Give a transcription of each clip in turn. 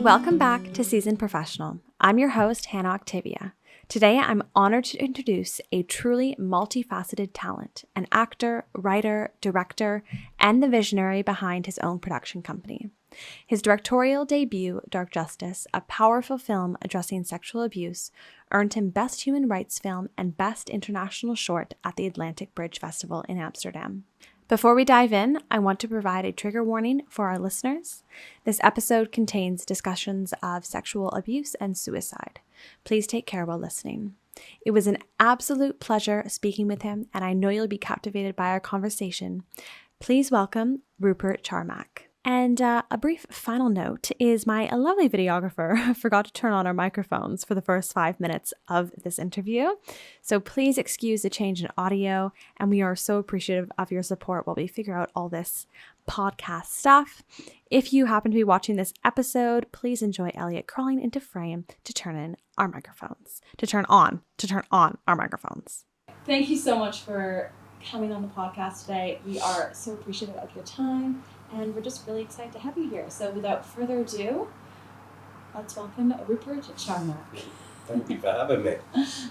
Welcome back to Seasoned Professional. I'm your host, Hannah Octavia. Today, I'm honored to introduce a truly multifaceted talent, an actor, writer, director, and the visionary behind his own production company. His directorial debut, Dark Justice, a powerful film addressing sexual abuse, earned him Best Human Rights Film and Best International Short at the Atlantic Bridge Festival in Amsterdam. Before we dive in, I want to provide a trigger warning for our listeners. This episode contains discussions of sexual abuse and suicide. Please take care while listening. It was an absolute pleasure speaking with him, and I know you'll be captivated by our conversation. Please welcome Rupert Charmak. And a brief final note is my lovely videographer forgot to turn on our microphones for the first 5 minutes of this interview. So please excuse the change in audio, and we are so appreciative of your support while we figure out all this podcast stuff. If you happen to be watching this episode, please enjoy Elliot crawling into frame to turn on our microphones. Thank you so much for coming on the podcast today. We are so appreciative of your time. And we're just really excited to have you here. So without further ado, let's welcome Rupert Charmak. Thank you for having me.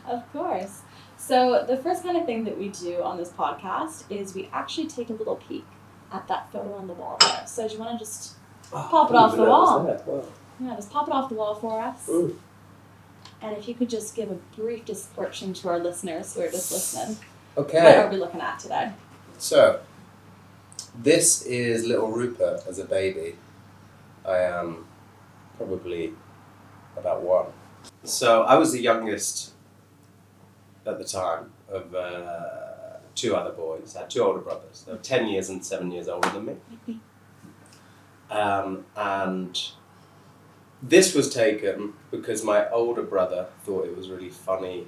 Of course. So the first kind of thing that we do on this podcast is we actually take a little peek at that photo on the wall there. So do you want to just pop it off the wall? Wow. Yeah, just pop it off the wall for us. Ooh. And if you could just give a brief description to our listeners who are just listening. Okay. What are we looking at today? So, this is little Rupert as a baby. I am probably about 1. So I was the youngest at the time of 2 other boys. I had 2 older brothers. They were 10 years and 7 years older than me. And this was taken because my older brother thought it was really funny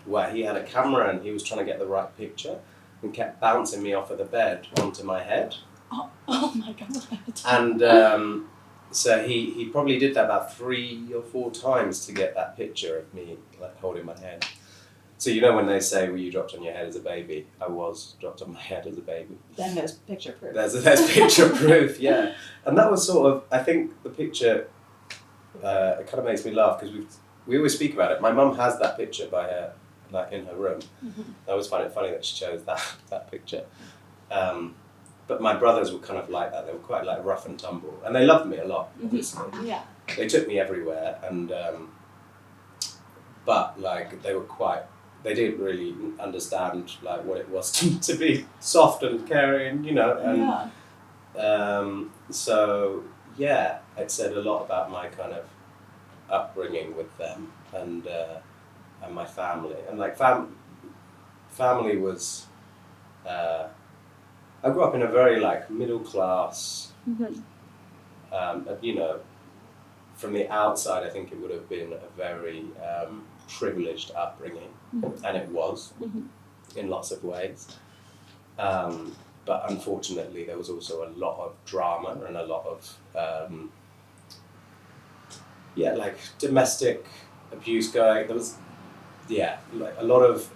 where he had a camera and he was trying to get the right picture and kept bouncing me off of the bed onto my head. Oh my God. And so he probably did that about 3 or 4 times to get that picture of me like holding my head. So you know when they say, well, you dropped on your head as a baby, I was dropped on my head as a baby. Then there's picture proof. There's picture proof, yeah. And that was sort of, I think the picture, it kind of makes me laugh because we always speak about it. My mum has that picture by her, like in her room. Mm-hmm. I always find it funny that she chose that picture. But my brothers were kind of like that. They were quite like rough and tumble. And they loved me a lot, obviously. Mm-hmm. Yeah. They took me everywhere. And but like they didn't really understand like what it was to be soft and caring, you know. And so yeah, it said a lot about my kind of upbringing with them and my family. And like family was, I grew up in a very like middle class, you know, from the outside I think it would have been a very privileged upbringing, and it was in lots of ways. But unfortunately there was also a lot of drama and a lot of, like domestic abuse going. There was, like a lot of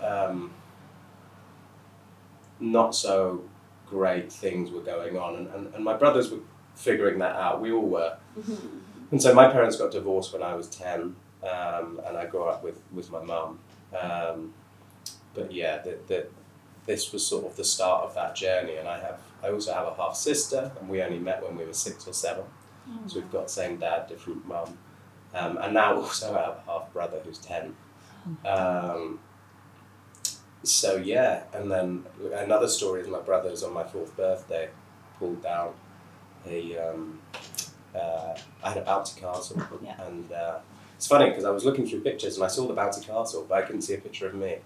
not so great things were going on, and my brothers were figuring that out. We all were. And so my parents got divorced when I was 10, and I grew up with my mum. But yeah, this was sort of the start of that journey, and I also have a half sister, and we only met when we were 6 or 7. So we've got same dad, different mum, and now also I have a half brother who's 10. So yeah, and then another story is my brother's on my 4th birthday pulled down I had a bouncy castle, and it's funny because I was looking through pictures and I saw the bouncy castle, but I couldn't see a picture of me.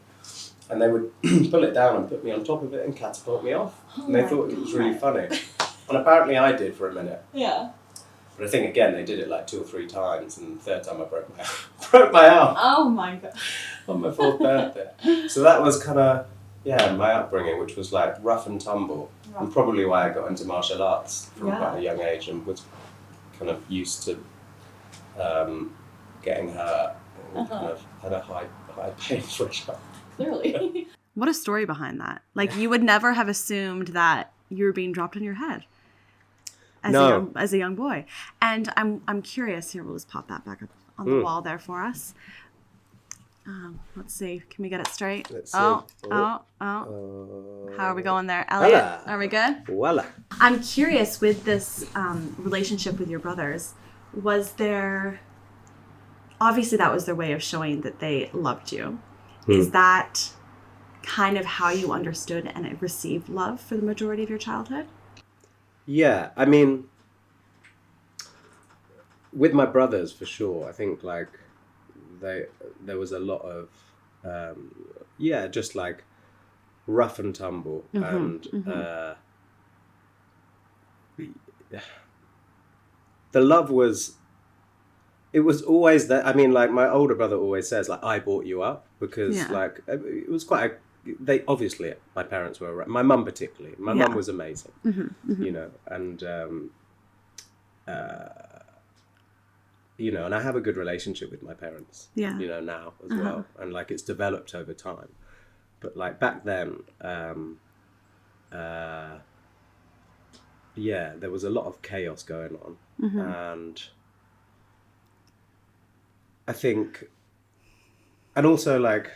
And they would pull it down and put me on top of it and catapult me off, and they thought it was really funny. And apparently I did for a minute. Yeah. But I think again they did it like 2 or 3 times, and the 3rd time I broke my arm. Oh my God. On my 4th birthday. So that was kind of my upbringing, which was like rough and tumble, and probably why I got into martial arts from quite a young age and was kind of used to getting hurt and kind of had a high pain threshold. Clearly. What a story behind that. Like, you would never have assumed that you were being dropped on your head. as a young boy. And I'm curious here. We'll just pop that back up on the wall there for us. Let's see. Can we get it straight? Let's see. Oh. How are we going there, Elliot? Voila. Are we good? Voila. I'm curious with this relationship with your brothers. Was there? Obviously, that was their way of showing that they loved you. Is that kind of how you understood and received love for the majority of your childhood? Yeah, I mean, with my brothers for sure. I think like there was a lot of just like rough and tumble, and the love was. It was always that. I mean, like my older brother always says, like I brought you up because like it was quite. They obviously my parents were. My mum particularly. My mum was amazing, you know, and you know, and I have a good relationship with my parents. You know, now as well, and like it's developed over time. But like back then, there was a lot of chaos going on, and I think, and also like,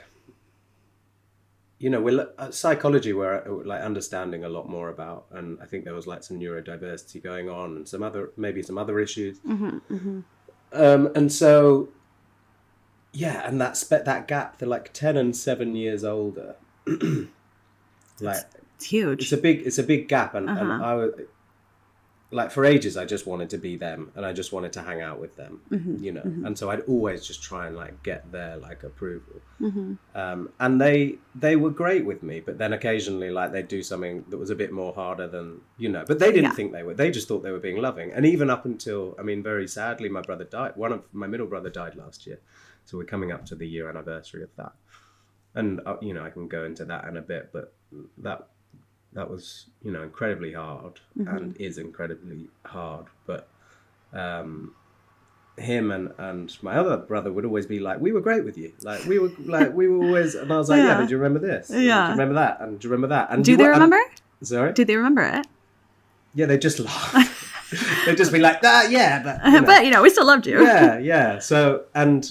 you know, we're psychology we're like understanding a lot more about, and I think there was like some neurodiversity going on and some other issues, and so and that gap, they're like 10 and 7 years older, like it's huge. It's a big gap, and I was like for ages I just wanted to be them, and I just wanted to hang out with them, you know, and so I'd always just try and like get their like approval, and they were great with me, but then occasionally like they'd do something that was a bit more harder than, you know, but they didn't think they were, they just thought they were being loving. And even up until, I mean, very sadly, my brother died. My middle brother died last year, so we're coming up to the year anniversary of that, and you know, I can go into that in a bit, but that was, you know, incredibly hard, and is incredibly hard. But him and my other brother would always be like, we were great with you. Like we were always, and I was like, yeah, but do you remember this? Yeah. Do you remember that? And do you remember that? And do they remember? Sorry? Do they remember it? Yeah, they just laugh. They'd just be like, yeah, but you know. But you know, we still loved you. Yeah. So, and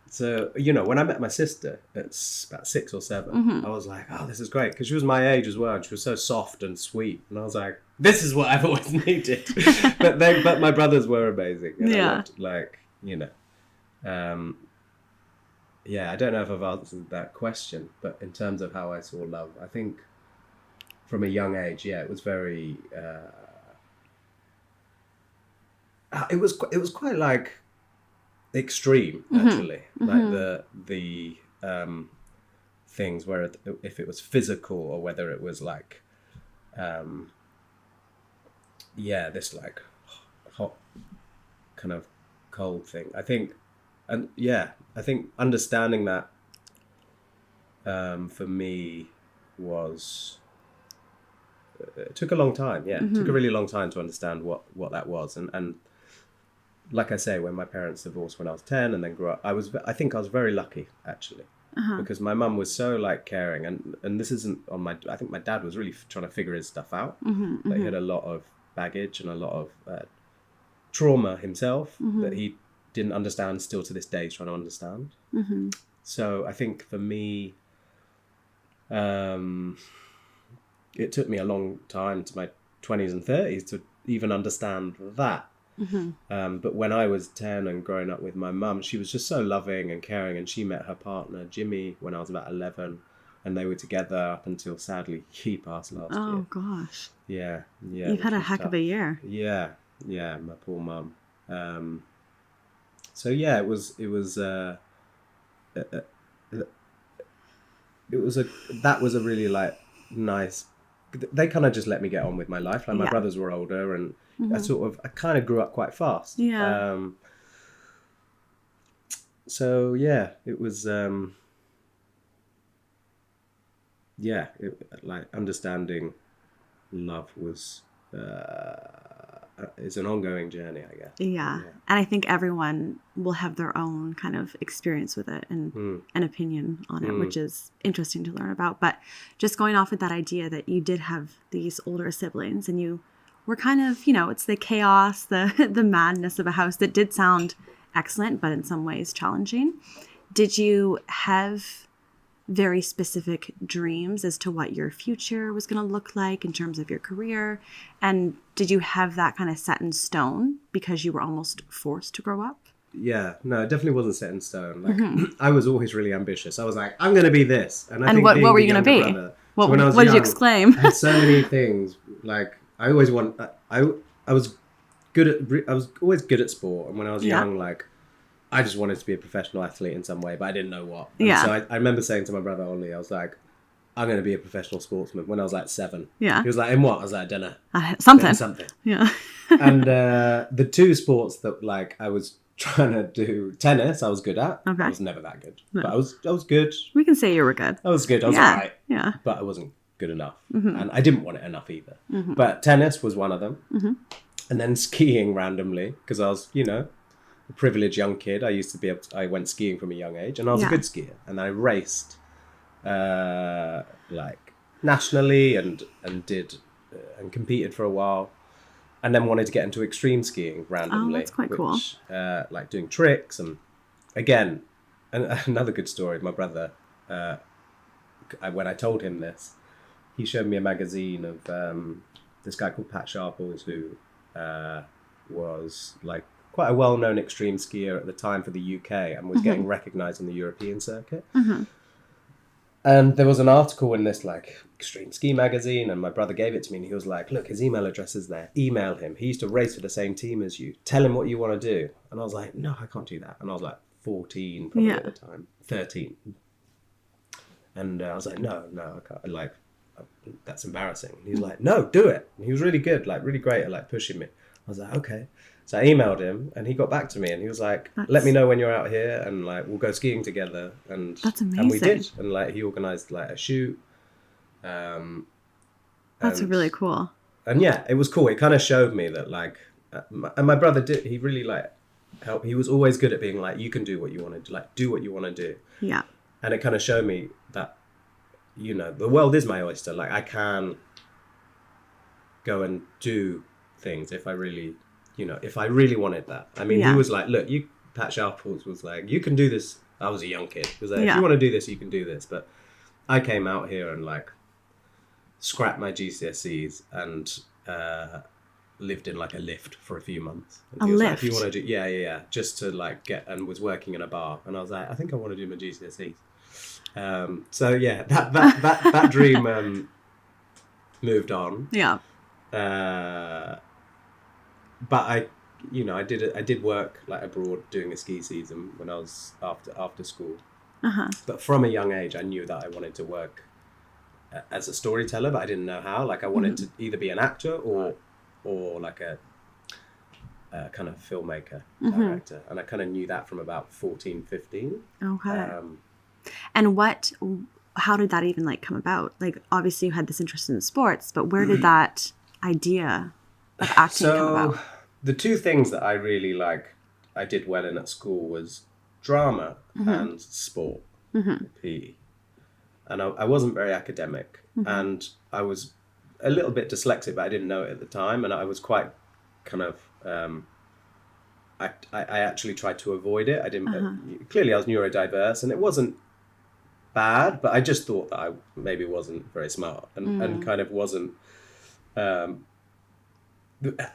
so, you know, when I met my sister at about 6 or 7, I was like, oh, this is great. Because she was my age as well. And she was so soft and sweet. And I was like, this is what I've always needed. but my brothers were amazing. And I loved, like, you know. I don't know if I've answered that question. But in terms of how I saw love, I think from a young age, it was very... it was quite like... extreme, actually, like the things where if it was physical or whether it was like this like hot kind of cold thing, I think. And I think understanding that for me was it took a long time. It took a really long time to understand what that was, and like I say, when my parents divorced when I was 10 and then grew up, I think I was very lucky, actually, because my mum was so like caring, and this isn't on I think my dad was really trying to figure his stuff out. He had a lot of baggage and a lot of trauma himself that he didn't understand, still to this day he's trying to understand. So I think for me, it took me a long time, to my 20s and 30s, to even understand that. But when I was 10 and growing up with my mum, she was just so loving and caring, and she met her partner Jimmy when I was about 11, and they were together up until sadly he passed last year. Oh gosh. Yeah. You've had a heck of a year. Yeah, my poor mum. So yeah, it was that was a really like nice. They kind of just let me get on with my life. Like my brothers were older, and I kind of grew up quite fast. Yeah. So yeah, it was. Like understanding love was is an ongoing journey, I guess. Yeah, and I think everyone will have their own kind of experience with it and an opinion on it, which is interesting to learn about. But just going off with that idea that you did have these older siblings and you we're kind of, it's the chaos, the madness of a house that did sound excellent, but in some ways challenging. Did you have very specific dreams as to what your future was going to look like in terms of your career? And did you have that kind of set in stone because you were almost forced to grow up? Yeah, no, it definitely wasn't set in stone. Like, I was always really ambitious. I was like, I'm going to be this. And I think what were you going to be? What did you exclaim? I had so many things. Like, I always I was always good at sport. And when I was young, like, I just wanted to be a professional athlete in some way, but I didn't know what. And so I remember saying to my brother Ollie, I was like, I'm going to be a professional sportsman when I was like 7. Yeah. He was like, in what? I was like, I don't know. Something. Yeah. And the 2 sports that like I was trying to do, tennis I was good at. Okay. I was never that good. No. But I was good. We can say you were good. I was good. I was alright. Yeah. But I wasn't good enough. And I didn't want it enough either. But tennis was one of them. And then skiing randomly, because I was, a privileged young kid. I used to be I went skiing from a young age, and I was a good skier. And I raced like nationally and competed for a while. And then wanted to get into extreme skiing randomly. Oh, that's quite cool. Like doing tricks. And again, another good story. My brother, when I told him this, he showed me a magazine of this guy called Pat Sharples, who was like quite a well-known extreme skier at the time for the UK and was getting recognised on the European circuit. And there was an article in this like extreme ski magazine, and my brother gave it to me, and he was like, look, his email address is there. Email him. He used to race for the same team as you. Tell him what you want to do. And I was like, no, I can't do that. And I was like 14 probably at the time, 13. And I was like, no, I can't. Like, that's embarrassing. And he was like, no, do it. And he was really good, like really great at like pushing me. I was like, okay. So I emailed him, and he got back to me, and he was like, let me know when you're out here, and like we'll go skiing together. And that's amazing. And we did. And like he organised like a shoot. That's really cool. And yeah, it was cool. It kind of showed me that like, and my brother did. He really like helped. He was always good at being like, you can do what you want to do. Like, do what you want to do. Yeah. And it kind of showed me that, the world is my oyster. Like I can go and do things if I really wanted that. I mean, he was like, look, Pat Sharples was like, you can do this. I was a young kid. He was like, if you want to do this, you can do this. But I came out here and like scrapped my GCSEs and lived in like a lift for a few months. And he was lift? Like, if you want to do, yeah, just to like and was working in a bar. And I was like, I think I want to do my GCSEs. So yeah, that dream moved on. Yeah. But I did work like abroad doing a ski season when I was after school. But from a young age, I knew that I wanted to work as a storyteller, but I didn't know how. Like I wanted to either be an actor or like a kind of filmmaker, director. And I kind of knew that from about 14, 15. Okay. And how did that even like come about? Like obviously you had this interest in sports, but where did that idea of acting come about? The 2 things that I really I did well in at school was drama and sport, PE. And I wasn't very academic, and I was a little bit dyslexic, but I didn't know it at the time. And I was quite kind of, I actually tried to avoid it. I didn't, clearly I was neurodiverse, and it wasn't bad, but I just thought that I maybe wasn't very smart and kind of wasn't,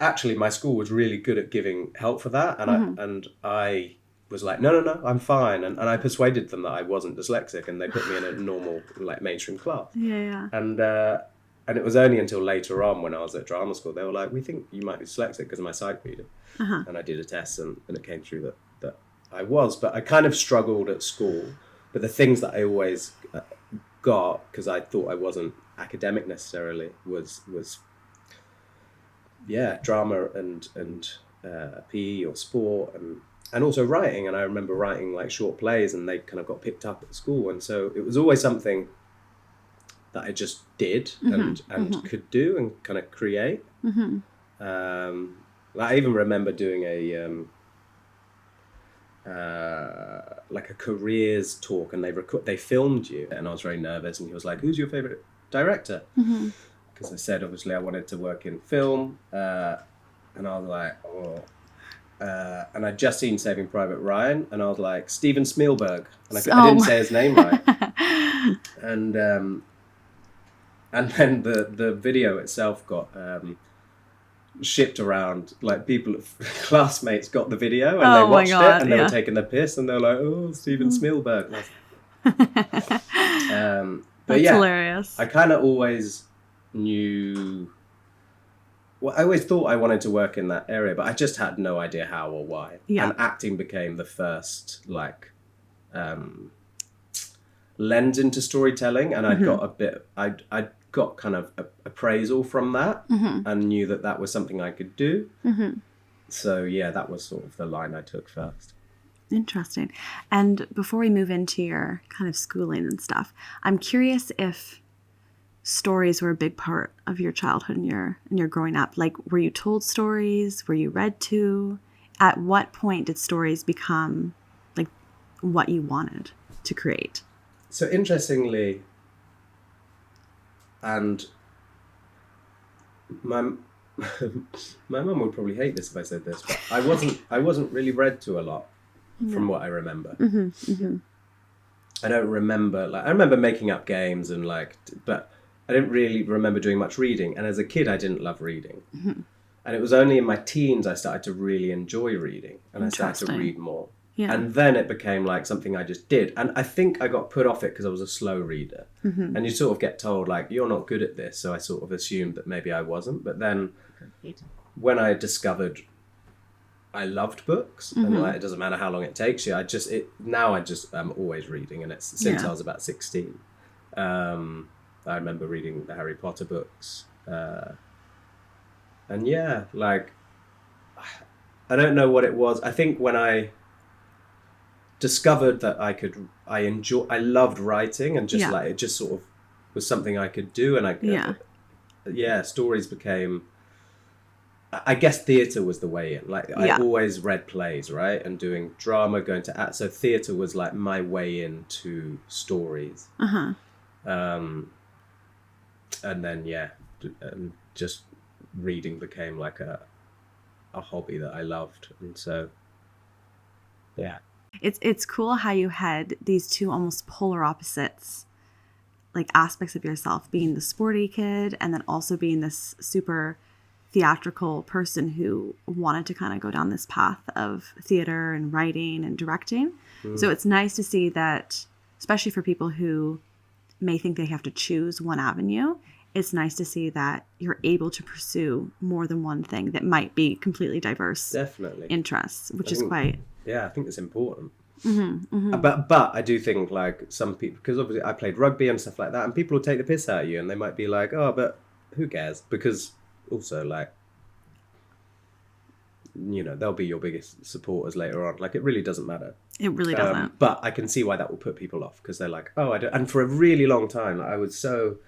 actually my school was really good at giving help for that. And I was like, no, I'm fine. And I persuaded them that I wasn't dyslexic, and they put me in a normal like mainstream class. Yeah. And it was only until later on when I was at drama school, they were like, we think you might be dyslexic because of my sight reading. And I did a test and it came through that I was, but I kind of struggled at school. But the things that I always got, because I thought I wasn't academic necessarily, was drama and PE or sport and also writing. And I remember writing like short plays, and they kind of got picked up at school. And so it was always something that I just did and could do and kind of create. I even remember doing like a careers talk, and they filmed you, and I was very nervous, and he was like, who's your favorite director? because I said obviously I wanted to work in film, and I was like, oh. And I'd just seen Saving Private Ryan, and I was like, Steven Spielberg, and I didn't say his name right. And then the video itself got shipped around. Like classmates got the video and they watched it, and they were taking the piss, and they were like, "Oh, Steven Spielberg." But that's hilarious. I kind of always knew. Well, I always thought I wanted to work in that area, but I just had no idea how or why. Yeah. And acting became the first lens into storytelling, and I'd got kind of appraisal from that, and knew that was something I could do. So yeah, that was sort of the line I took first. Interesting. And before we move into your kind of schooling and stuff, I'm curious if stories were a big part of your childhood and your growing up. Like, were you told stories? Were you read to? At what point did stories become like what you wanted to create? So interestingly, and my mum would probably hate this if I said this, but I wasn't really read to a lot from what I remember. I don't remember, I remember making up games and but I didn't really remember doing much reading. And as a kid, I didn't love reading. And it was only in my teens I started to really enjoy reading, and I started to read more. Yeah. And then it became like something I just did. And I think I got put off it because I was a slow reader. And you sort of get told, like, you're not good at this. So I sort of assumed that maybe I wasn't. But then when I discovered I loved books, and it doesn't matter how long it takes you, now I just am always reading. And it's since I was about 16. I remember reading the Harry Potter books. And yeah, I don't know what it was. I think when I discovered that I loved writing, and just it just sort of was something I could do, and stories became, I guess theatre was the way in. I always read plays, right? And doing drama, going to act. So theatre was like my way into stories. And then, just reading became like a hobby that I loved. And so, yeah. It's cool how you had these two almost polar opposites, like aspects of yourself, being the sporty kid and then also being this super theatrical person who wanted to kind of go down this path of theater and writing and directing. So it's nice to see that, especially for people who may think they have to choose one avenue, it's nice to see that you're able to pursue more than one thing that might be completely diverse interests, which is quite... Yeah, I think it's important. But I do think, some people, because obviously I played rugby and stuff like that, and people will take the piss out of you, and they might be like, oh, but who cares? Because also, they'll be your biggest supporters later on. It really doesn't matter. It really doesn't. But I can see why that will put people off, because they're like, oh, I don't. And for a really long time, I was so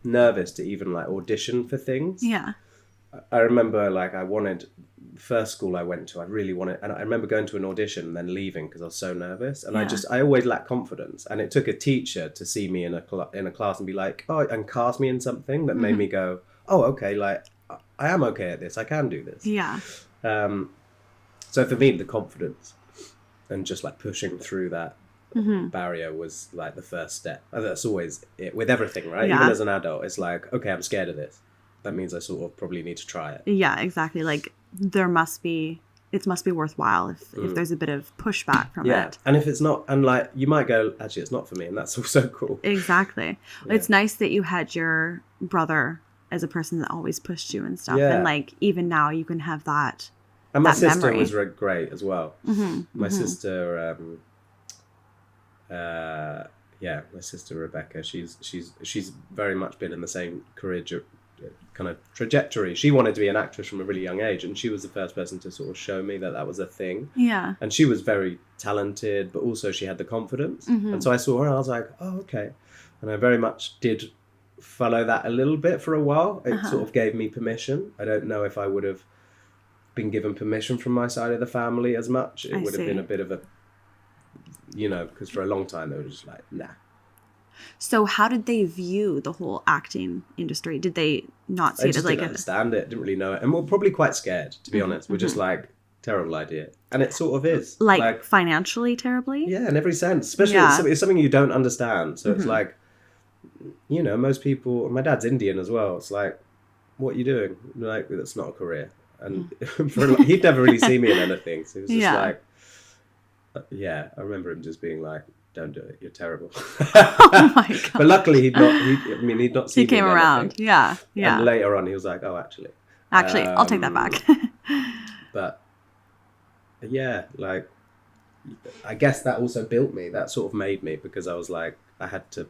nervous to even audition for things. Yeah. I remember I wanted, first school I went to, I really wanted, and I remember going to an audition and then leaving because I was so nervous, and I always lacked confidence, and it took a teacher to see me in a class and be like, oh, and cast me in something that made me go, oh, okay, I am okay at this, I can do this. Yeah. So for me, the confidence and just pushing through that barrier was the first step. And that's always it with everything, right? Yeah. Even as an adult, it's okay, I'm scared of this. That means I sort of probably need to try it. Yeah, exactly. It must be worthwhile if there's a bit of pushback from it. And if it's not, and you might go, actually, it's not for me, and that's also cool. Exactly. Yeah. It's nice that you had your brother as a person that always pushed you and stuff. Yeah. And even now you can have that. And my sister memory. was great as well. My sister, my sister Rebecca, she's very much been in the same career kind of trajectory. She wanted to be an actress from a really young age, and she was the first person to sort of show me that was a thing. Yeah. And she was very talented, but also she had the confidence. And so I saw her and I was like, oh, okay. And I very much did follow that a little bit for a while. It sort of gave me permission. I don't know if I would have been given permission from my side of the family as much. It would have been a bit of a, because for a long time they were just like, nah. So how did they view the whole acting industry? Did they not see I it as just like didn't understand it, didn't really know it. And we're probably quite scared, to be honest. We're just like, terrible idea. And it sort of is. like financially terribly? Yeah, in every sense. Especially Yeah. it's something you don't understand. So it's like, you know, most people, my dad's Indian as well. It's like, what are you doing? Like, that's not a career. And he'd never really seen me in anything. So he was just like, yeah, I remember him just being like, don't do it. You're terrible. Oh my God. But luckily he'd not seen He came me in around. anything. Yeah. Yeah. And later on he was like, oh, actually, I'll take that back. But yeah, like, I guess that also built me. That sort of made me, because I was like, I had to,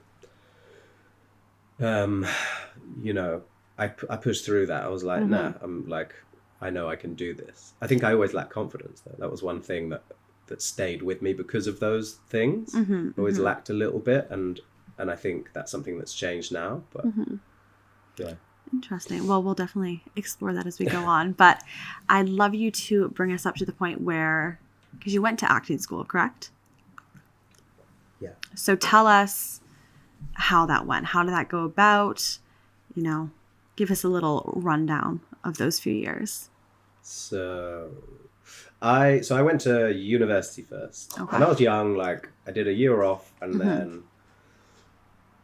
you know, I pushed through that. I was like, nah, I'm like, I know I can do this. I think I always lacked confidence though. That was one thing that stayed with me because of those things. Always lacked a little bit, and I think that's something that's changed now. But yeah. Interesting. Well, we'll definitely explore that as we go on. But I'd love you to bring us up to the point where, because you went to acting school, correct? Yeah. So tell us how that went. How did that go about? You know, give us a little rundown of those few years. So I went to university first. Okay. And I was young. Like, I did a year off, and then,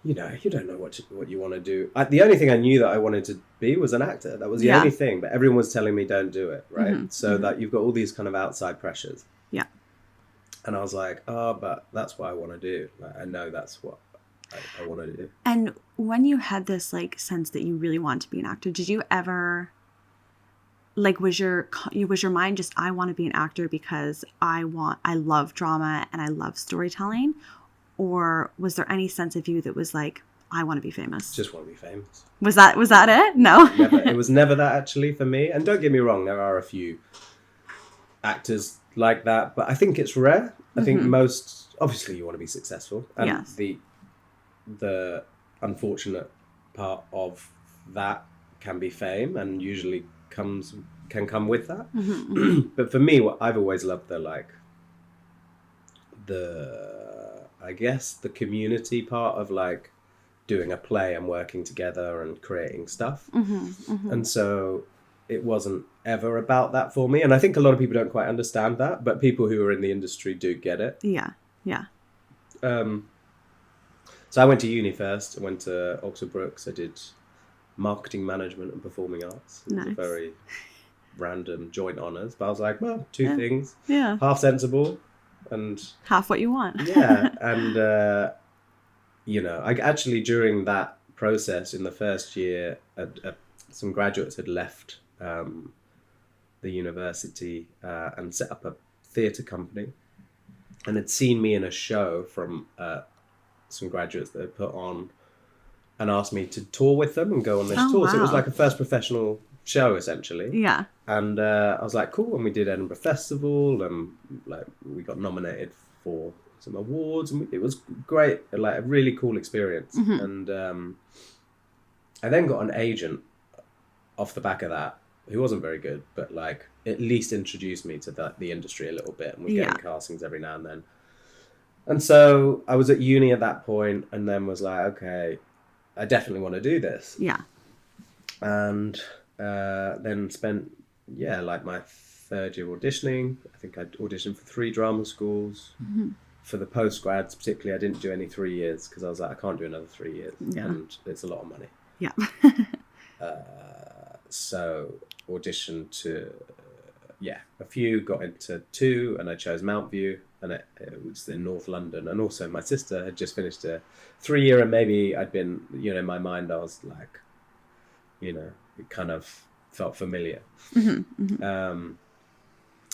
you know, you don't know what you want to do. The only thing I knew that I wanted to be was an actor. That was the only thing. But everyone was telling me don't do it, right? So that you've got all these kind of outside pressures. Yeah. And I was like, oh, but that's what I want to do. Like, I know that's what I want to do. And when you had this like sense that you really want to be an actor, did you ever, like, was your mind just, I want to be an actor because I love drama and I love storytelling? Or was there any sense of you that was like, I want to be famous? Just want to be famous. Was that it? No. Never. It was never that, actually, for me. And don't get me wrong, there are a few actors like that, but I think it's rare. I think most, obviously you want to be successful. And yes. the unfortunate part of that can be fame, and usually can come with that. But for me, what I've always loved I guess the community part of like doing a play and working together and creating stuff. And so it wasn't ever about that for me. And I think a lot of people don't quite understand that, but people who are in the industry do get it. Yeah. Yeah. So I went to uni first. I went to Oxford Brookes. I did marketing management and performing arts. It was a very random joint honours. But I was like, well, two things. Yeah. Half sensible and half what you want. Yeah. And, you know, I actually, during that process in the first year, some graduates had left the university and set up a theatre company, and had seen me in a show from some graduates that had put on, and asked me to tour with them and go on this tour. Wow. So it was like a first professional show, essentially. Yeah. And I was like, cool. And we did Edinburgh Festival, and like we got nominated for some awards, and it was great, like a really cool experience. And I then got an agent off the back of that, who wasn't very good, but like at least introduced me to the industry a little bit, and we're getting castings every now and then. And so I was at uni at that point, and then was like, okay, I definitely want to do this. Yeah. And then spent, like my third year auditioning. I think I auditioned for 3 drama schools. For the postgrads, particularly, I didn't do any 3 years because I was like, I can't do another 3 years. Yeah. And it's a lot of money. Yeah. So auditioned to, a few, got into 2, and I chose Mount View, and it was in North London. And also my sister had just finished a 3-year, and maybe I'd been, in my mind, I was like, it kind of felt familiar.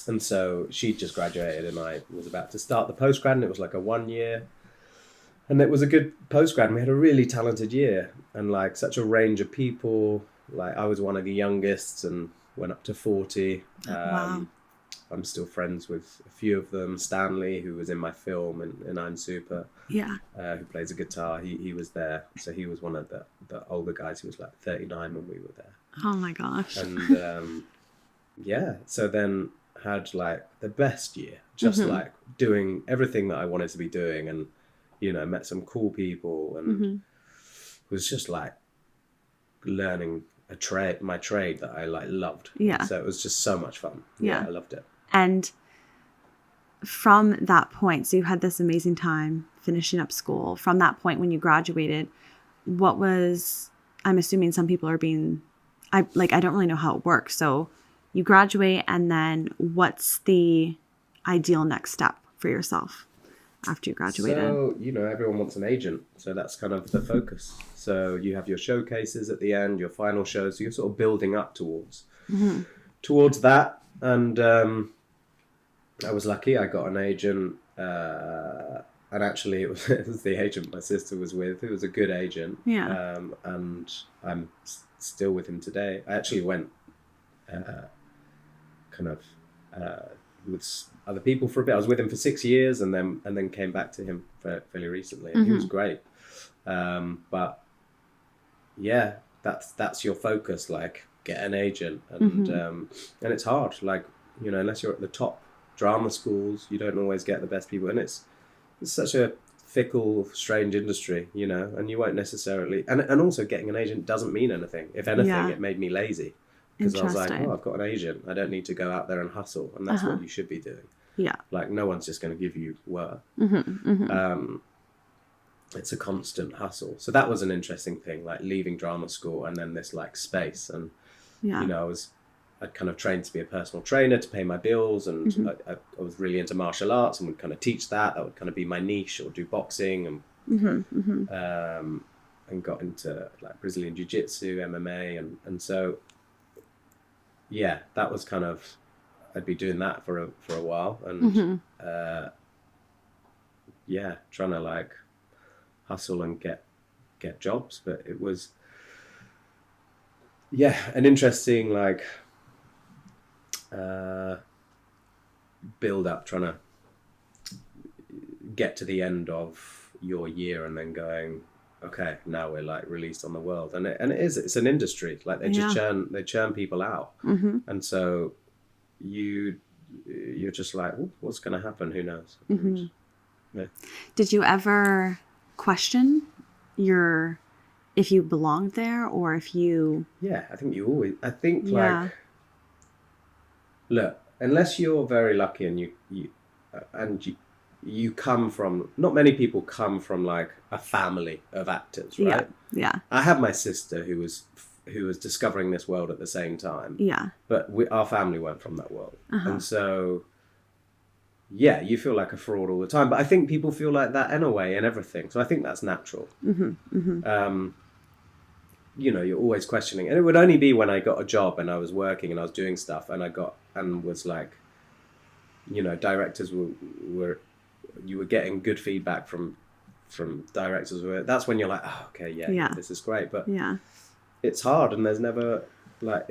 And so she just graduated, and I was about to start the postgrad, and it was like a 1 year. And it was a good postgrad, and we had a really talented year, and like such a range of people. Like I was one of the youngest and went up to 40. Wow. I'm still friends with a few of them. Stanley, who was in my film in I'm Super, who plays a guitar, he was there. So he was one of the older guys. He was like 39 when we were there. Oh my gosh. And so then had like the best year, just like doing everything that I wanted to be doing, and met some cool people, and was just like learning my trade that I like loved. Yeah. So it was just so much fun. Yeah, I loved it. And from that point, so you had this amazing time finishing up school. From that point when you graduated, I'm assuming some people are I don't really know how it works. So you graduate, and then what's the ideal next step for yourself after you graduated? So, everyone wants an agent. So that's kind of the focus. So you have your showcases at the end, your final shows. So you're sort of building up towards that. And I was lucky. I got an agent. And actually, it was the agent my sister was with. It was a good agent. Yeah. And I'm still with him today. I actually went with other people for a bit. I was with him for 6 years, and then came back to him fairly recently. And he was great. But yeah, that's your focus. Like, get an agent, and it's hard. Like, unless you're at the top drama schools, you don't always get the best people, and it's such a fickle, strange industry, and you won't necessarily. And also, getting an agent doesn't mean anything. If anything, it made me lazy. Because I was like, I've got an agent. I don't need to go out there and hustle. And that's what you should be doing. Yeah. Like, no one's just going to give you work. It's a constant hustle. So that was an interesting thing, like leaving drama school and then this like space. And, I'd kind of trained to be a personal trainer to pay my bills. And I was really into martial arts and would kind of teach that. That would kind of be my niche, or do boxing and got into like Brazilian jiu-jitsu, MMA. And so... yeah, that was kind of, I'd be doing that for a while, and trying to like hustle and get jobs. But it was an interesting like build up, trying to get to the end of your year and then going, okay, now we're like released on the world, and it's an industry. Like, they just churn people out, and so you're just like, what's going to happen? Who knows? Did you ever question if you belonged there, or if you? Yeah, I think like, look, unless you're very lucky and you come from, not many people come from like a family of actors, right? Yeah. I have my sister who was discovering this world at the same time. Yeah. But our family weren't from that world. And so, you feel like a fraud all the time. But I think people feel like that anyway in everything. So I think that's natural. You're always questioning. And it would only be when I got a job and I was working and I was doing stuff and was like, directors were you were getting good feedback from directors. That's when you're like, oh, okay, this is great. But it's hard, and there's never like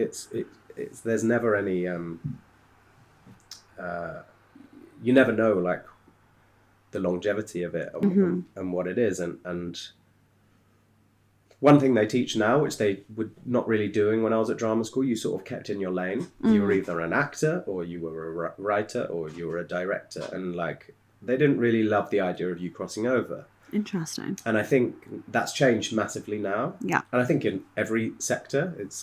there's never any you never know like the longevity of it and what it is, and one thing they teach now, which they were not really doing when I was at drama school, you sort of kept in your lane. You were either an actor, or you were a writer, or you were a director, and like they didn't really love the idea of you crossing over. Interesting. And I think that's changed massively now. Yeah. And I think in every sector, it's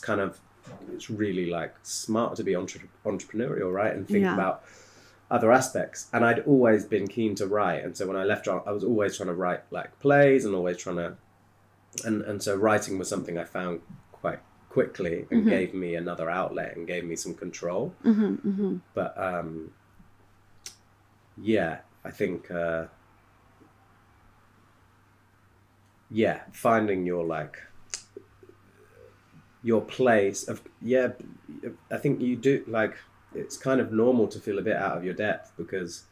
really like smart to be entrepreneurial, right? And think about other aspects. And I'd always been keen to write. And so when I left drama, I was always trying to write like plays, and always trying to, and so writing was something I found quite quickly, and gave me another outlet and gave me some control. But I think finding your like your place of I think you do, like, it's kind of normal to feel a bit out of your depth, because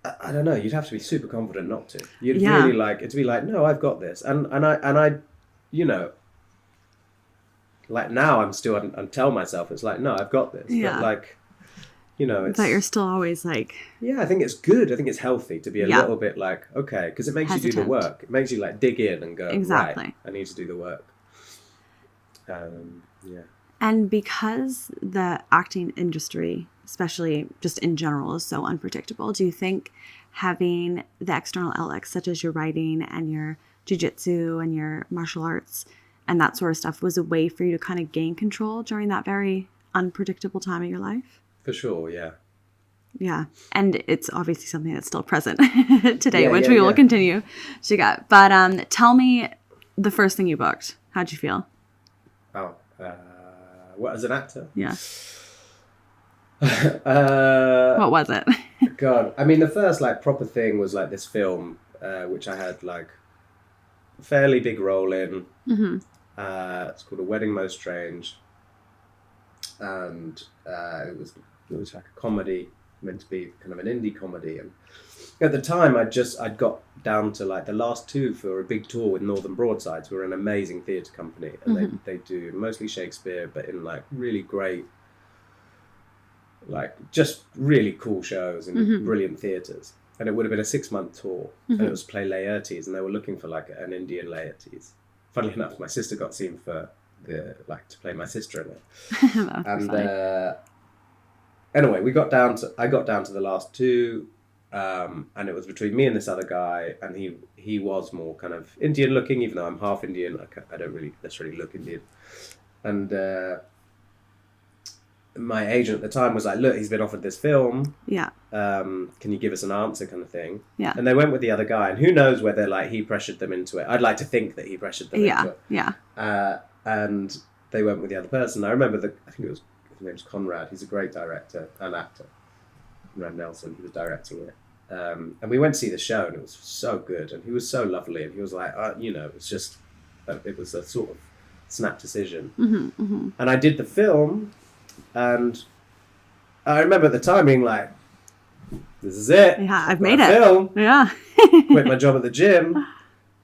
I don't know, you'd have to be super confident not to. You'd really like it to be like, no, I've got this, and I like now I'm still, and tell myself it's like, no, I've got this, but like, it's that you're still always like, I think it's good. I think it's healthy to be a little bit like, okay, because it makes you do the work. It makes you like dig in and go, right, I need to do the work. And because the acting industry, especially just in general, is so unpredictable, do you think having the external outlets such as your writing and your jiu-jitsu and your martial arts and that sort of stuff was a way for you to kind of gain control during that very unpredictable time of your life? For sure, yeah. Yeah. And it's obviously something that's still present today, which we will continue to get. But tell me the first thing you booked. How'd you feel? Oh, what, as an actor? Yeah. What was it? God, I mean, the first like proper thing was like this film, which I had like a fairly big role in. Mm-hmm. It's called A Wedding Most Strange, and it was like a comedy, meant to be kind of an indie comedy. And at the time, I'd got down to like the last two for a big tour with Northern Broadsides, who are an amazing theatre company, and they do mostly Shakespeare, but in like really great, like just really cool shows in brilliant theatres. And it would have been a 6-month tour, and it was play Laertes, and they were looking for like an Indian Laertes. Funnily enough, my sister got seen to play my sister in it. And anyway, I got down to the last two, and it was between me and this other guy, and he was more kind of Indian looking, even though I'm half Indian. I don't really necessarily look Indian. And my agent at the time was like, look, he's been offered this film. Yeah. Can you give us an answer, kind of thing? Yeah. And they went with the other guy, and who knows whether like he pressured them into it. I'd like to think that he pressured them into it. Yeah. And they went with the other person. I remember his name's Conrad. He's a great director and actor. Conrad Nelson, he was directing it. And we went to see the show, and it was so good, and he was so lovely, and he was like, it was just, it was a sort of snap decision. And I did the film, and I remember at the time being like, this is it. Yeah, I've made it. Film. Yeah. Quit my job at the gym.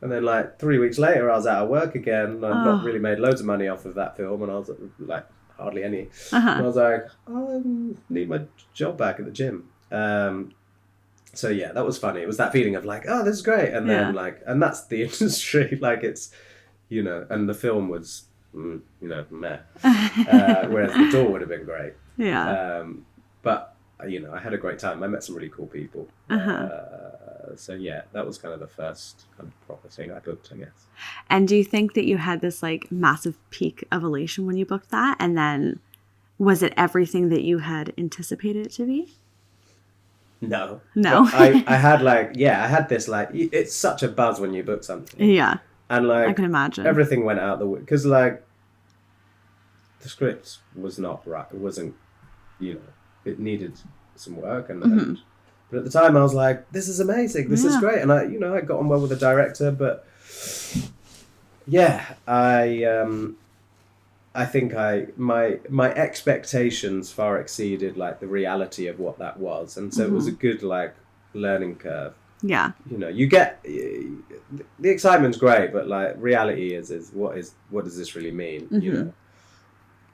And then like 3 weeks later, I was out of work again. And I'd not really made loads of money off of that film. And I was like, hardly any. And I was like, I need my job back at the gym. So yeah, that was funny. It was that feeling of like, oh, this is great. And then like, and that's the industry. Like it's, and the film was, meh. Whereas the tour would have been great. Yeah. But, I had a great time. I met some really cool people. So yeah, that was kind of the first kind of proper thing I booked, I guess. And do you think that you had this like massive peak of elation when you booked that? And then was it everything that you had anticipated it to be? No. I had I had this like, it's such a buzz when you book something. Yeah. And like, I can imagine. Everything went out the way. Because like, the script was not right. It wasn't, it needed some work. And but at the time I was like, this is amazing. This is great. And I got on well with the director, but yeah, I think my expectations far exceeded like the reality of what that was. And so it was a good like learning curve. Yeah. You get the excitement's great, but like reality is what does this really mean?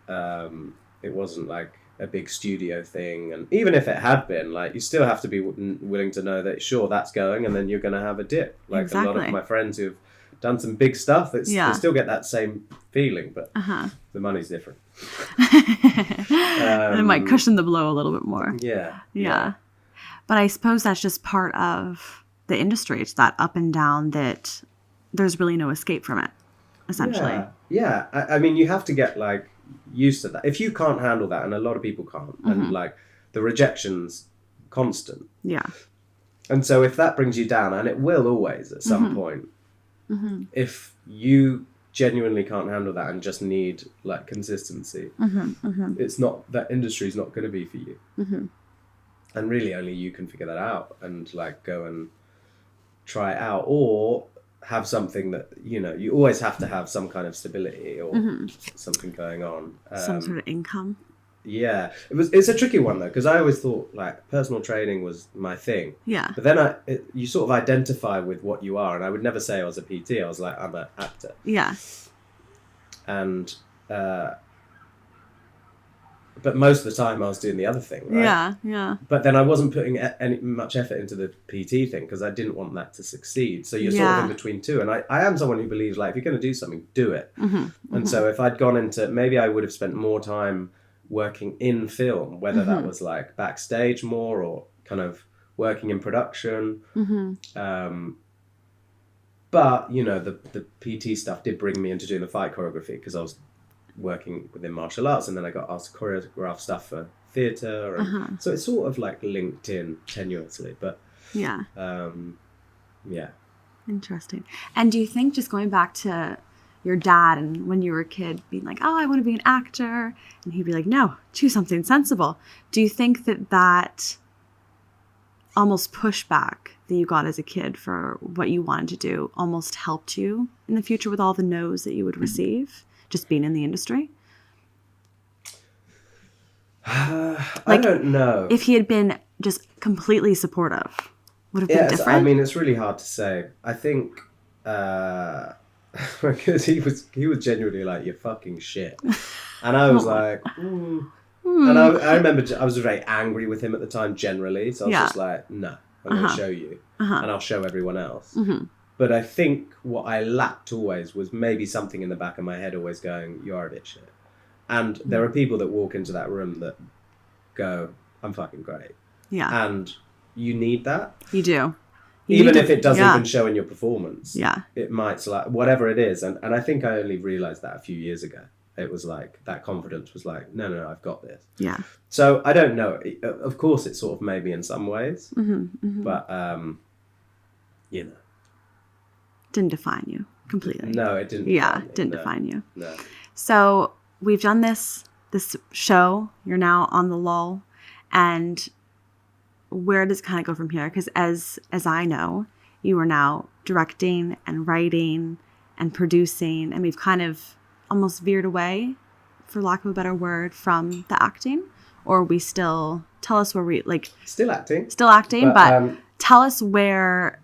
It wasn't like a big studio thing, and even if it had been, like, you still have to be willing to know that sure, that's going, and then you're going to have a dip. Like a lot of my friends who've done some big stuff, they still get that same feeling, but the money's different. It might cushion the blow a little bit more. Yeah. But I suppose that's just part of the industry. It's that up and down that there's really no escape from it, essentially. Yeah. I mean, you have to get like used to that. If you can't handle that, and a lot of people can't, and like the rejection's constant. Yeah. And so if that brings you down, and it will always at some point, if you genuinely can't handle that and just need like consistency, it's not, that industry's not going to be for you. And really only you can figure that out and like go and try it out, or have something that, you always have to have some kind of stability or something going on. Some sort of income. Yeah. It's a tricky one though, because I always thought like personal training was my thing. Yeah. But then you sort of identify with what you are, and I would never say I was a PT. I was like, I'm an actor. Yeah. And but most of the time I was doing the other thing, right? Yeah. But then I wasn't putting much effort into the PT thing because I didn't want that to succeed. So you're sort of in between two. And I am someone who believes like, if you're going to do something, do it. And so if I'd gone into, maybe I would have spent more time working in film, whether that was like backstage more or kind of working in production. But, you know, the PT stuff did bring me into doing the fight choreography because I was working within martial arts, and then I got asked to choreograph stuff for theatre. So it's sort of like linked in tenuously, but yeah. Interesting. And do you think, just going back to your dad and when you were a kid being like, oh, I want to be an actor, and he'd be like, no, choose something sensible. Do you think that almost pushback that you got as a kid for what you wanted to do almost helped you in the future with all the no's that you would receive just being in the industry? I don't know. If he had been just completely supportive, would have been different? I mean, it's really hard to say. I think because he was genuinely like, you're fucking shit. And I was like, And I remember I was very angry with him at the time generally. So I was just like, no, I'm going to show you. And I'll show everyone else. But I think what I lacked always was maybe something in the back of my head always going, you are a bit shit. And there are people that walk into that room that go, I'm fucking great. Yeah. And you need that. You do. Even if it doesn't even show in your performance. Yeah. It might, like, whatever it is. And I think I only realised that a few years ago. It was like, that confidence was like, no, I've got this. Yeah. So I don't know. Of course, it sort of maybe in some ways. But, you know. Didn't define you completely. No, it didn't. Yeah, didn't define you. No. So we've done this show. You're now on the lull. And where does it kind of go from here? Because as I know, you are now directing and writing and producing. And we've kind of almost veered away, for lack of a better word, from the acting. Or we still, tell us where we, like... Still acting, but tell us where...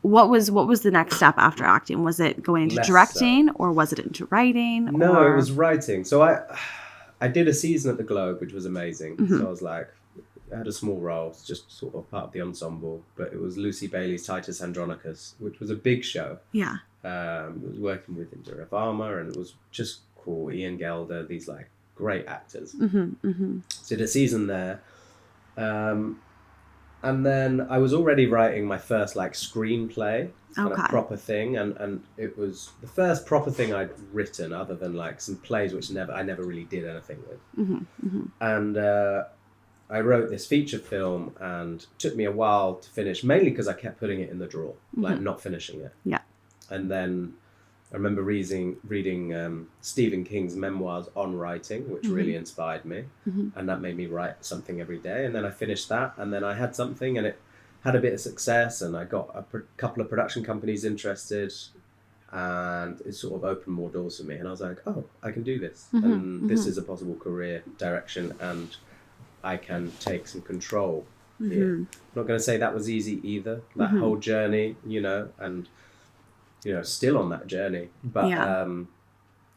What was the next step after acting? Was it going into directing, or was it into writing? No, it was writing. So I did a season at the Globe, which was amazing. So I was like, I had a small role, just sort of part of the ensemble, but it was Lucy Bailey's Titus Andronicus, which was a big show. Yeah. It was working with Indira Varma, and it was just cool. Ian Gelder, these like great actors. So did a season there. And then I was already writing my first like screenplay, kind of proper thing, and it was the first proper thing I'd written, other than like some plays which I never really did anything with. And I wrote this feature film, and it took me a while to finish, mainly because I kept putting it in the drawer, like not finishing it. Yeah. And then I remember reading Stephen King's memoirs on writing, which really inspired me. And that made me write something every day. And then I finished that, and then I had something, and it had a bit of success, and I got a couple of production companies interested, and it sort of opened more doors for me. And I was like, oh, I can do this. And this is a possible career direction, and I can take some control here. I'm not going to say that was easy either, that whole journey, you know, and... you know, still on that journey, but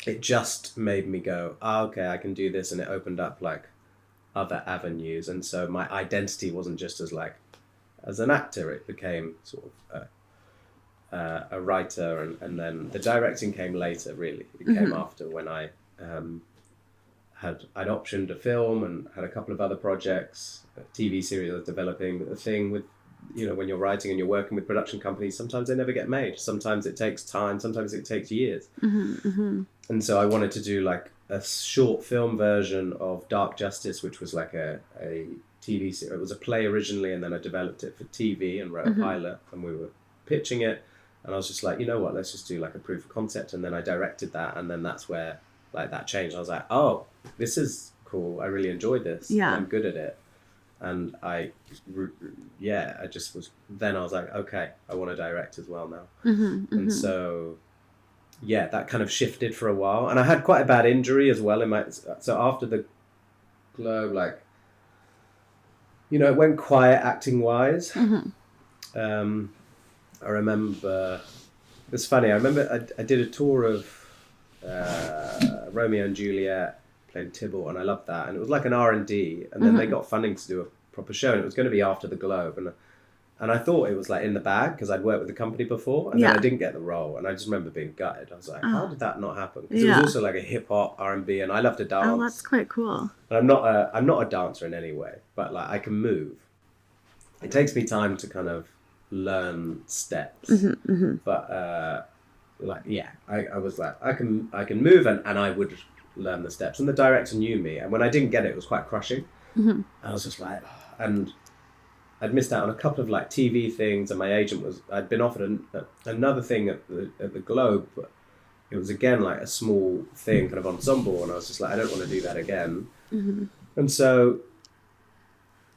it just made me go, okay, I can do this, and it opened up like other avenues, and so my identity wasn't just as an actor; it became sort of a writer, and then the directing came later. Really, it came after when I'd optioned a film and had a couple of other projects, a TV series I was developing. But the thing with, you know, when you're writing and you're working with production companies, sometimes they never get made. Sometimes it takes time. Sometimes it takes years. And so I wanted to do like a short film version of Dark Justice, which was like a TV series. It was a play originally, and then I developed it for TV and wrote a pilot, and we were pitching it. And I was just like, you know what, let's just do like a proof of concept. And then I directed that, and then that's where like that changed. I was like, oh, this is cool. I really enjoyed this. Yeah. I'm good at it. And I just was, then I was like, okay, I want to direct as well now. And so, yeah, that kind of shifted for a while. And I had quite a bad injury as well so after the Globe, like, you know, it went quiet acting wise. I remember, it's funny, I remember I did a tour of Romeo and Juliet, played Tybalt, and I loved that, and it was like an R&D, and then they got funding to do a proper show, and it was going to be after the Globe, and I thought it was like in the bag because I'd worked with the company before, and then I didn't get the role, and I just remember being gutted. I was like, how did that not happen? Because it was also like a hip hop R&B, and I love to dance. Oh, that's quite cool. And I'm not a dancer in any way, but like I can move. it takes me time to kind of learn steps. But like, yeah, I was like, I can move, and I would learn the steps. And the director knew me, and when I didn't get it, it was quite crushing. I was just like, and I'd missed out on a couple of like TV things, and my agent I'd been offered another thing at the Globe, but it was again like a small thing, kind of ensemble, and I was just like, I don't want to do that again. And so,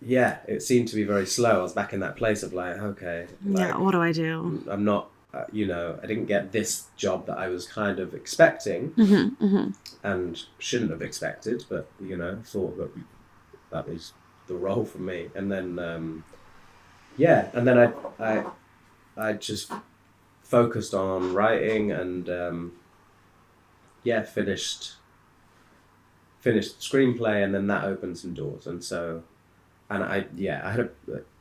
yeah, it seemed to be very slow. I was back in that place of like, okay, like, what do I do? I'm not, you know, I didn't get this job that I was kind of expecting, and shouldn't have expected, but you know, thought that was the role for me. And then, yeah, and then I just focused on writing, and yeah, finished the screenplay, and then that opened some doors. And so, and I had a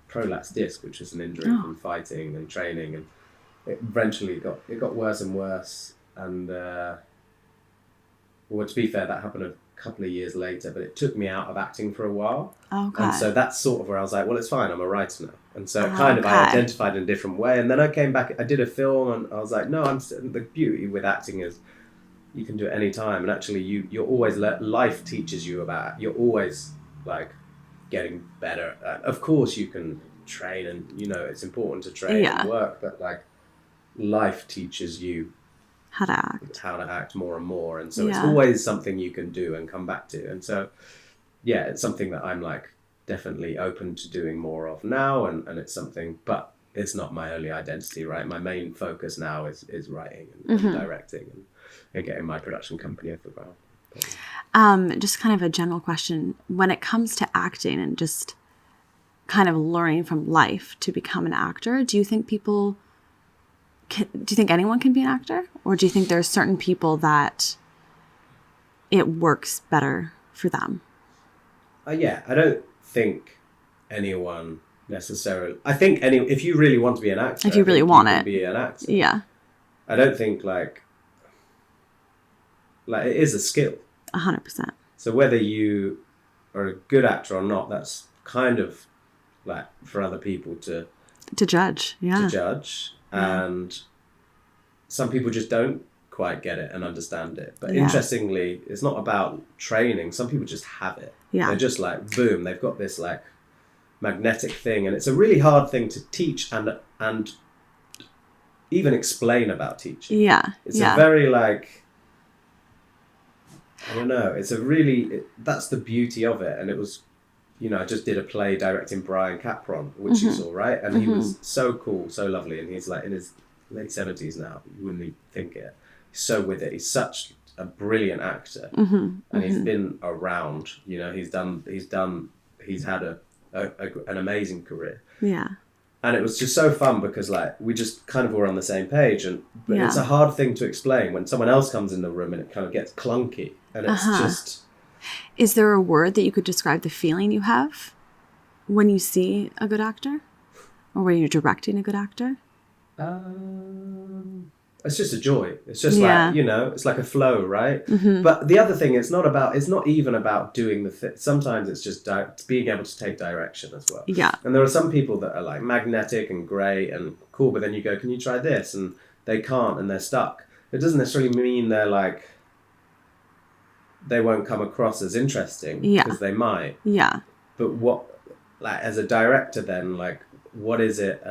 prolapse disc, which was an injury from fighting and training, and it eventually got worse and worse. And well, to be fair, that happened a couple of years later, but it took me out of acting for a while. Okay. And so that's sort of where I was like, well, it's fine, I'm a writer now. And so I identified in a different way. And then I came back, I did a film, and I was like, no, the beauty with acting is you can do it any time. And actually you're always, life teaches you you're always like getting better. Of course you can train, and you know, it's important to train and work, but like life teaches you how to act more and more. And so it's always something you can do and come back to. And so, yeah, it's something that I'm like definitely open to doing more of now. And it's something, but it's not my only identity, right? My main focus now is writing and directing and getting my production company off the ground. Just kind of a general question. When it comes to acting and just kind of learning from life to become an actor, do you think anyone can be an actor? Or do you think there are certain people that it works better for them? Yeah, I don't think anyone necessarily. I think if you really want to be an actor, if you really want it, be an actor. Yeah. I don't think like it is a skill. 100%. So whether you are a good actor or not, that's kind of like for other people to judge. Yeah. To judge. And some people just don't quite get it and understand it. But interestingly, it's not about training. Some people just have it. Yeah. They're just like, boom, they've got this like magnetic thing. And it's a really hard thing to teach and even explain about teaching. Yeah. It's a very like, I don't know, that's the beauty of it. And it was, you know, I just did a play directing Brian Capron, which you saw, right? And he was so cool, so lovely. And he's like in his late 70s now. You wouldn't even think it. He's so with it. He's such a brilliant actor. And he's been around, you know, he's had an amazing career. Yeah. And it was just so fun because like we just kind of were on the same page, but it's a hard thing to explain when someone else comes in the room and it kind of gets clunky, and it's just. Is there a word that you could describe the feeling you have when you see a good actor, or when you're directing a good actor? It's just a joy. It's just like, you know, it's like a flow, right? But the other thing, it's not even about doing the thing. Sometimes it's just being able to take direction as well. Yeah. And there are some people that are like magnetic and great and cool, but then you go, can you try this? And they can't, and they're stuck. It doesn't necessarily mean they're like, they won't come across as interesting, because they might. Yeah. But what, like, as a director then, like, what is it?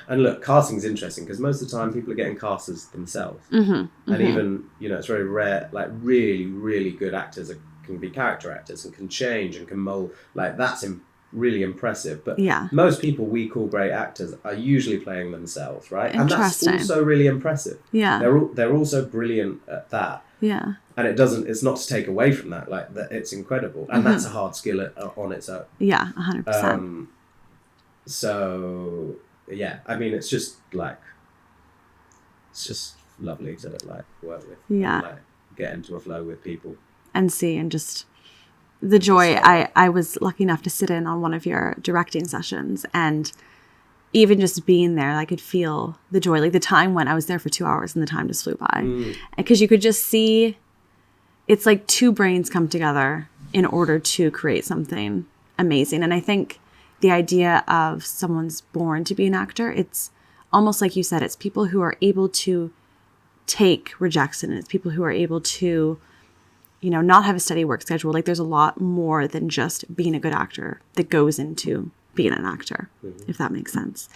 And look, casting is interesting because most of the time people are getting cast as themselves. And even, you know, it's very rare, like really, really good actors can be character actors and can change and can mold. Like that's really impressive. But most people we call great actors are usually playing themselves, right? And that's also really impressive. Yeah. They're also brilliant at that. Yeah. And it's not to take away from that, like that it's incredible. And that's a hard skill on its own. Yeah, 100%. So yeah, I mean, it's just lovely to like work with. Yeah. And, like get into a flow with people. And see, and just the joy. I was lucky enough to sit in on one of your directing sessions, and even just being there, I could feel the joy. Like the time went, I was there for 2 hours and the time just flew by. Because you could just see, it's like two brains come together in order to create something amazing. And I think the idea of someone's born to be an actor. It's almost like you said, it's people who are able to take rejection. It's people who are able to, not have a steady work schedule. Like there's a lot more than just being a good actor that goes into being an actor, if that makes sense.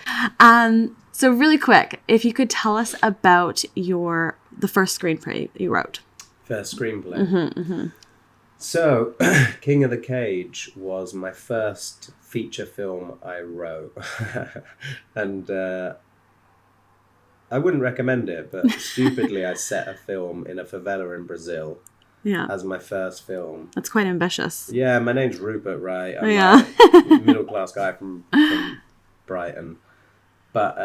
So really quick, if you could tell us about the first screenplay you wrote. First screenplay. So, King of the Cage was my first feature film I wrote. And I wouldn't recommend it, but stupidly I set a film in a favela in Brazil as my first film. That's quite ambitious. Yeah, my name's Rupert, right? I'm a middle-class guy from Brighton. But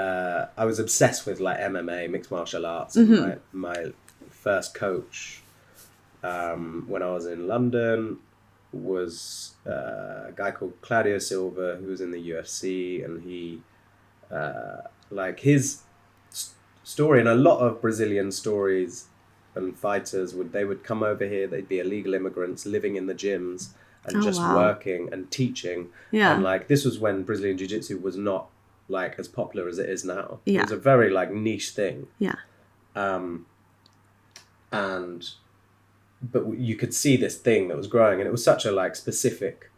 I was obsessed with like MMA, mixed martial arts. And my first coach when I was in London was a guy called Claudio Silva, who was in the UFC, and he his story, and a lot of Brazilian stories and fighters would come over here. They'd be illegal immigrants living in the gyms and working and teaching. And this was when Brazilian Jiu-Jitsu was not as popular as it is now. It was a very niche thing. But you could see this thing that was growing, and it was such a specific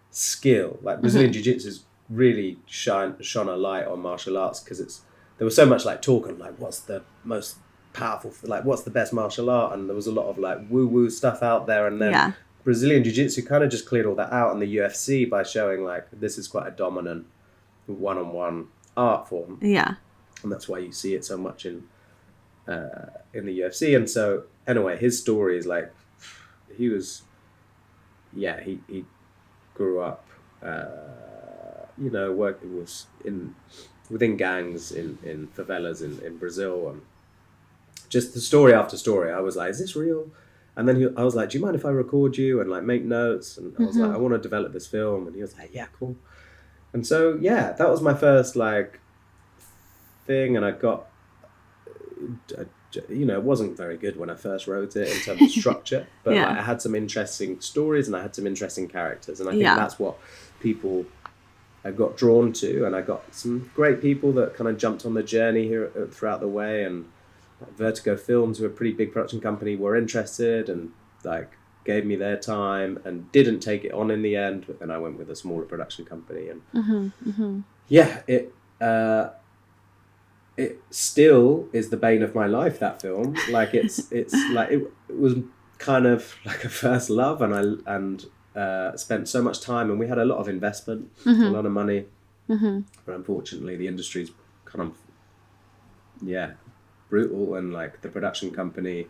skill. Brazilian Jiu-Jitsu's really shone a light on martial arts, because there was so much talk on what's the most powerful, what's the best martial art, and there was a lot of woo-woo stuff out there, and then Brazilian Jiu-Jitsu kind of just cleared all that out in the UFC by showing this is quite a dominant one-on-one art form. And that's why you see it so much in the UFC. And so anyway, his story is he was he grew up working within gangs in favelas in Brazil, and just the story after story, I was like, is this real? And then I was like, do you mind if I record you and make notes? And I was like, I want to develop this film. And he was like, yeah, cool. And so that was my first thing, and I got it wasn't very good when I first wrote it in terms of structure, but I had some interesting stories and I had some interesting characters, and I think that's what people got drawn to, and I got some great people that kind of jumped on the journey here throughout the way, and Vertigo Films, who are a pretty big production company, were interested and gave me their time and didn't take it on in the end, but then I went with a smaller production company, and it still is the bane of my life, that film. It was kind of like a first love, and I spent so much time, and we had a lot of investment, a lot of money, but unfortunately the industry's kind of brutal, and the production company,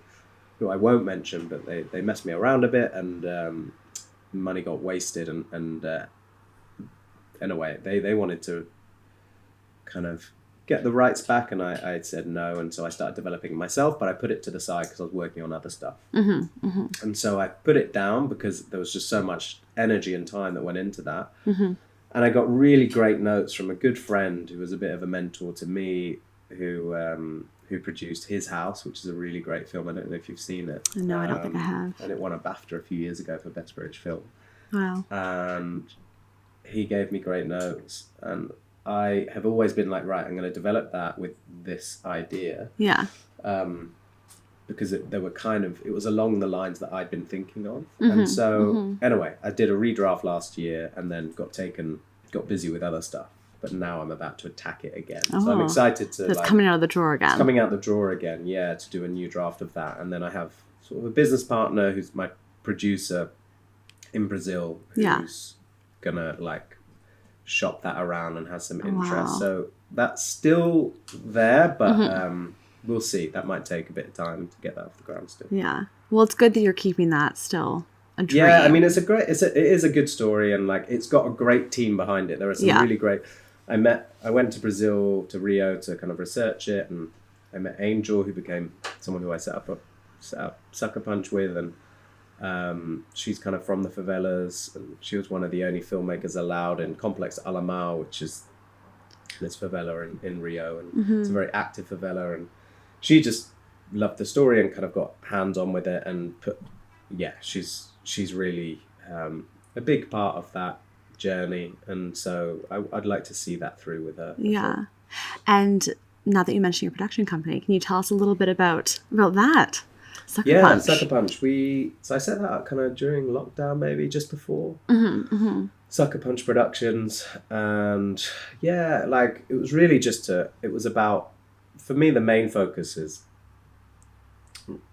who I won't mention, but they messed me around a bit, and money got wasted, and in a way they wanted to kind of get the rights back, and I said no, and so I started developing it myself, but I put it to the side because I was working on other stuff. And so I put it down because there was just so much energy and time that went into that. And I got really great notes from a good friend who was a bit of a mentor to me, who produced His House, which is a really great film. I don't know if you've seen it. No, I don't think I have. And it won a BAFTA a few years ago for Best British Film. Wow. And he gave me great notes, and I have always been right, I'm going to develop that with this idea. Because it was along the lines that I'd been thinking of. And so anyway, I did a redraft last year, and then got busy with other stuff. But now I'm about to attack it again. So I'm excited to... It's coming out of the drawer again. It's coming out the drawer again, to do a new draft of that. And then I have sort of a business partner who's my producer in Brazil, who's going to shop that around and has some interest. So that's still there, but we'll see. That might take a bit of time to get that off the ground still. Yeah. Well, it's good that you're keeping that still a dream. Yeah, I mean, it is a good story, and it's got a great team behind it. There are some really great... I went to Brazil, to Rio, to kind of research it, and I met Angel, who became someone who I set up Sucker Punch with, and she's kind of from the favelas, and she was one of the only filmmakers allowed in Complex Alamau, which is this favela in Rio, and it's a very active favela, and she just loved the story and kind of got hands-on with it, and she's really a big part of that journey, and so I'd like to see that through with her. Yeah. Sure. And now that you mentioned your production company, can you tell us a little bit about that? Sucker Punch. Sucker Punch. So I set that up kind of during lockdown, maybe just before. Sucker Punch Productions, and yeah, like it was really it was about, for me, the main focus is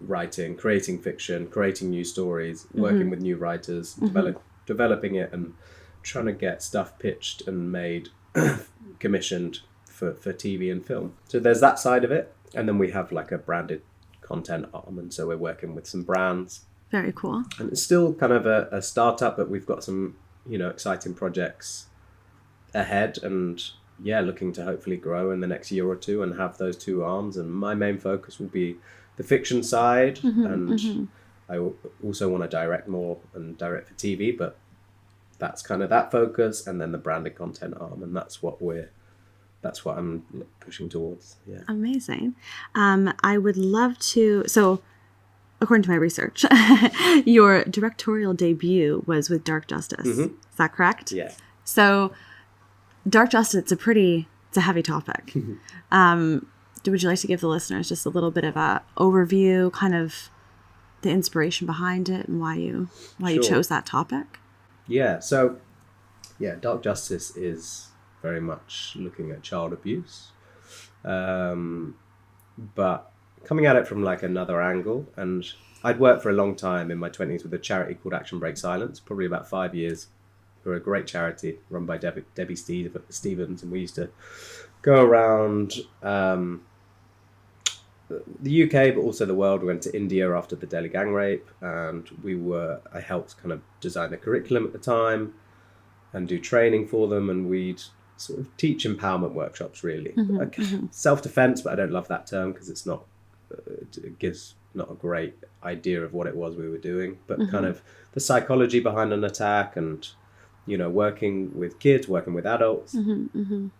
writing, creating fiction, creating new stories, working with new writers, developing it, and trying to get stuff pitched and made, commissioned for TV and film. So there's that side of it, and then we have like a branded content arm, and so we're working with some brands. Very cool. And it's still kind of a startup, but we've got some, exciting projects ahead, and looking to hopefully grow in the next year or two and have those two arms. And my main focus will be the fiction side, and I also want to direct more and direct for TV, but that's kind of that focus, and then the branded content arm, and that's what I'm pushing towards. Yeah. Amazing. I would love to. So, according to my research, your directorial debut was with Dark Justice. Is that correct? Yeah. So, Dark Justice, it's a heavy topic. Would you like to give the listeners just a little bit of a overview, kind of the inspiration behind it, and why you chose that topic? Yeah. So, Dark Justice is very much looking at child abuse, but coming at it from like another angle. And I'd worked for a long time in my 20s with a charity called Action Break Silence, probably about 5 years, for a great charity run by Debbie Stevens, and we used to go around the UK, but also the world. We went to India after the Delhi gang rape, and I helped kind of design the curriculum at the time and do training for them, and we'd sort of teach empowerment workshops, really. Self-defense, but I don't love that term because it gives not a great idea of what it was we were doing, but kind of the psychology behind an attack, and working with kids, working with adults. And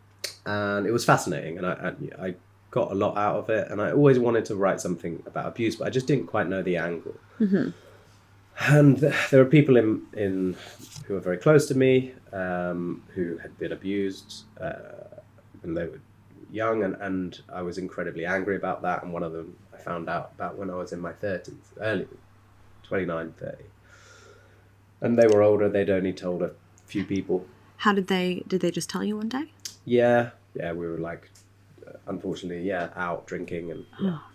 it was fascinating, and I got a lot out of it, and I always wanted to write something about abuse, but I just didn't quite know the angle. And there are people in who are very close to me, who had been abused when they were young, and I was incredibly angry about that. And one of them I found out about when I was in my 30s, early 29, 30. And they were older. They'd only told a few people. How did they just tell you one day? Yeah, we were like, unfortunately, out drinking,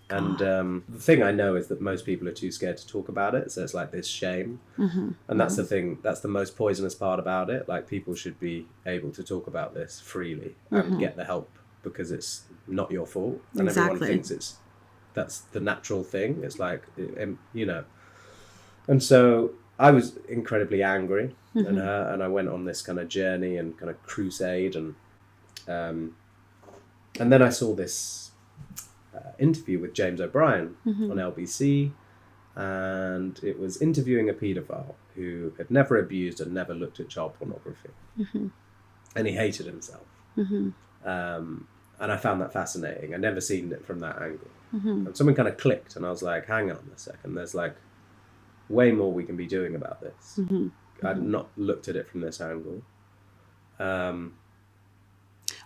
and the thing I know is that most people are too scared to talk about it, so it's like this shame, and that's the thing, that's the most poisonous part about it. Like, people should be able to talk about this freely and get the help, because it's not your fault, and everyone thinks that's the natural thing. It's like, and so I was incredibly angry at her, and I went on this kind of journey and kind of crusade, and then I saw this interview with James O'Brien on LBC, and it was interviewing a paedophile who had never abused and never looked at child pornography, and he hated himself. And I found that fascinating. I'd never seen it from that angle. And something kind of clicked, and I was like, hang on a second, there's like way more we can be doing about this. I'd not looked at it from this angle.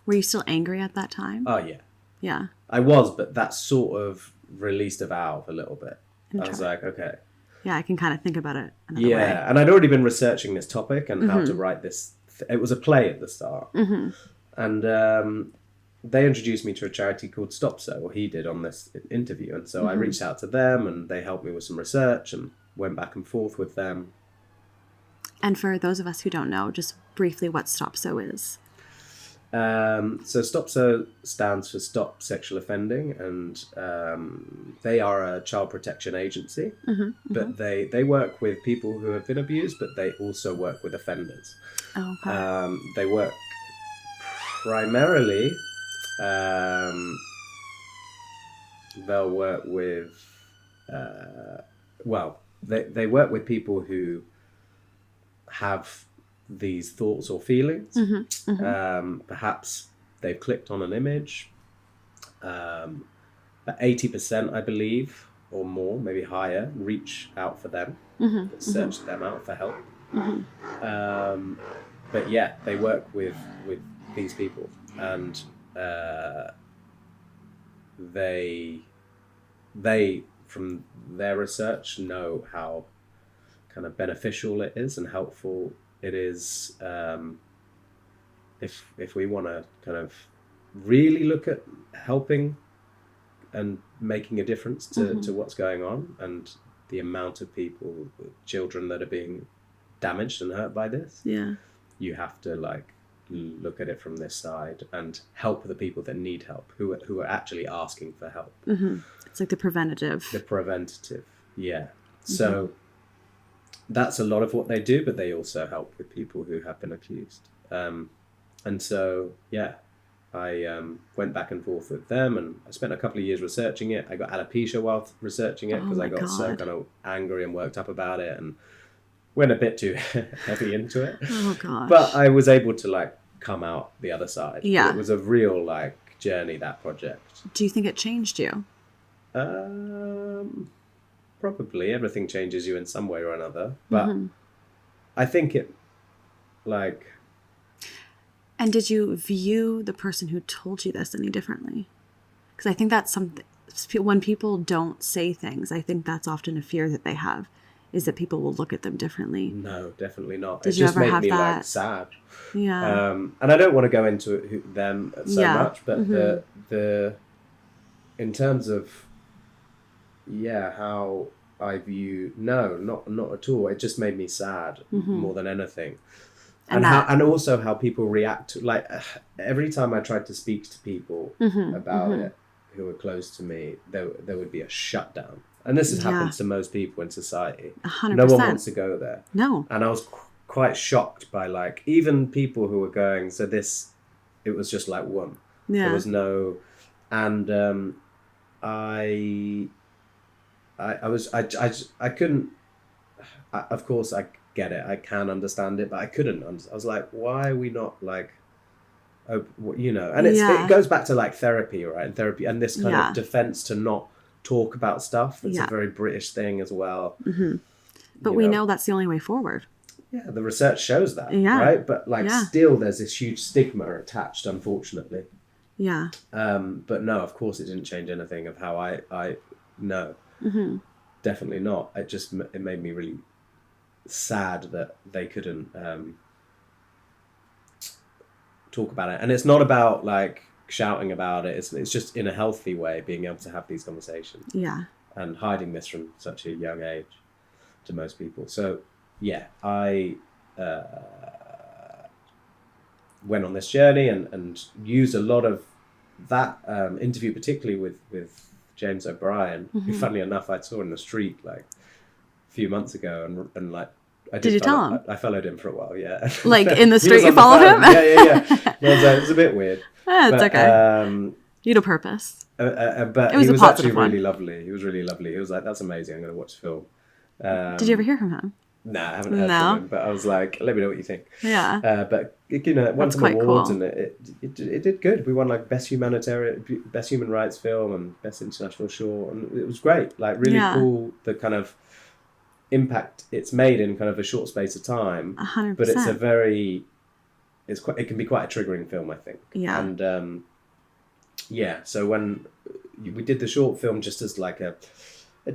Were you still angry at that time? Oh, yeah. Yeah. I was, but that sort of released a valve a little bit. I was like, okay. Yeah, I can kind of think about it another way. Yeah, and I'd already been researching this topic and how to write this. It was a play at the start. And they introduced me to a charity called Stop So, or he did on this interview. And so I reached out to them, and they helped me with some research, and went back and forth with them. And for those of us who don't know, just briefly what Stop So is. So Stop So stands for Stop Sexual Offending, and they are a child protection agency, but they work with people who have been abused, but they also work with offenders. Okay. They work primarily, they'll work with, they work with people who have these thoughts or feelings. Perhaps they've clicked on an image. But 80%, I believe, or more, maybe higher, reach out for them, search them out for help. but yeah, they work with these people, and they from their research know how kind of beneficial it is and helpful it is, if we want to kind of really look at helping and making a difference to what's going on, and the amount of people, children that are being damaged and hurt by this. Yeah. You have to like look at it from this side and help the people that need help, who are actually asking for help. It's like the preventative. Yeah. So that's a lot of what they do, but they also help with people who have been accused. And so, yeah, I went back and forth with them, and I spent a couple of years researching it. I got alopecia while researching it because I got so kind of angry and worked up about it, and went a bit too heavy into it. Oh gosh. But I was able to like come out the other side. Yeah. It was a real like journey, that project. Do you think it changed you? Probably. Everything changes you in some way or another. But I think it like... And did you view the person who told you this any differently? Because I think that's something, when people don't say things, I think that's often a fear that they have, is that people will look at them differently. No, definitely not. Did it you just ever made have me that? Like sad. Yeah. And I don't want to go into them so much, but the in terms of how I view, not at all. It just made me sad more than anything. And also how people react to, like, every time I tried to speak to people about it who were close to me, there would be a shutdown. And this happens to most people in society. 100%. No one wants to go there. No. And I was quite shocked by, like, even people who were going, it was just like one. Yeah. There was no, and I couldn't, of course I get it, I can understand it, but I couldn't. I was like, why are we not like, and it goes back to like therapy, right? And therapy and this kind of defense to not talk about stuff. That's a very British thing as well. But we know that's the only way forward. Yeah, the research shows that, right? But like still there's this huge stigma attached, unfortunately. Yeah. But no, of course it didn't change anything of how I know. Definitely not. It made me really sad that they couldn't talk about it. And it's not about like shouting about it. It's just in a healthy way, being able to have these conversations. Yeah. And hiding this from such a young age to most people. So yeah, I went on this journey and used a lot of that interview, particularly with James O'Brien, who funnily enough I saw in the street like a few months ago, and like did you tell him? I followed him for a while, yeah. Like in the street you followed him? Yeah. It was a bit weird. It's okay. You had a purpose. But he was actually really lovely. He was really lovely. He was like, that's amazing, I'm going to watch the film. Did you ever hear from him? Nah, I haven't heard from him, but I was like, let me know what you think. Yeah. But it won some awards, cool. And it did good. We won like best human rights film and best international short, and it was great. Like really cool, the kind of impact it's made in kind of a short space of time. 100%. But it can be quite a triggering film, I think. Yeah. And so when we did the short film, just as like a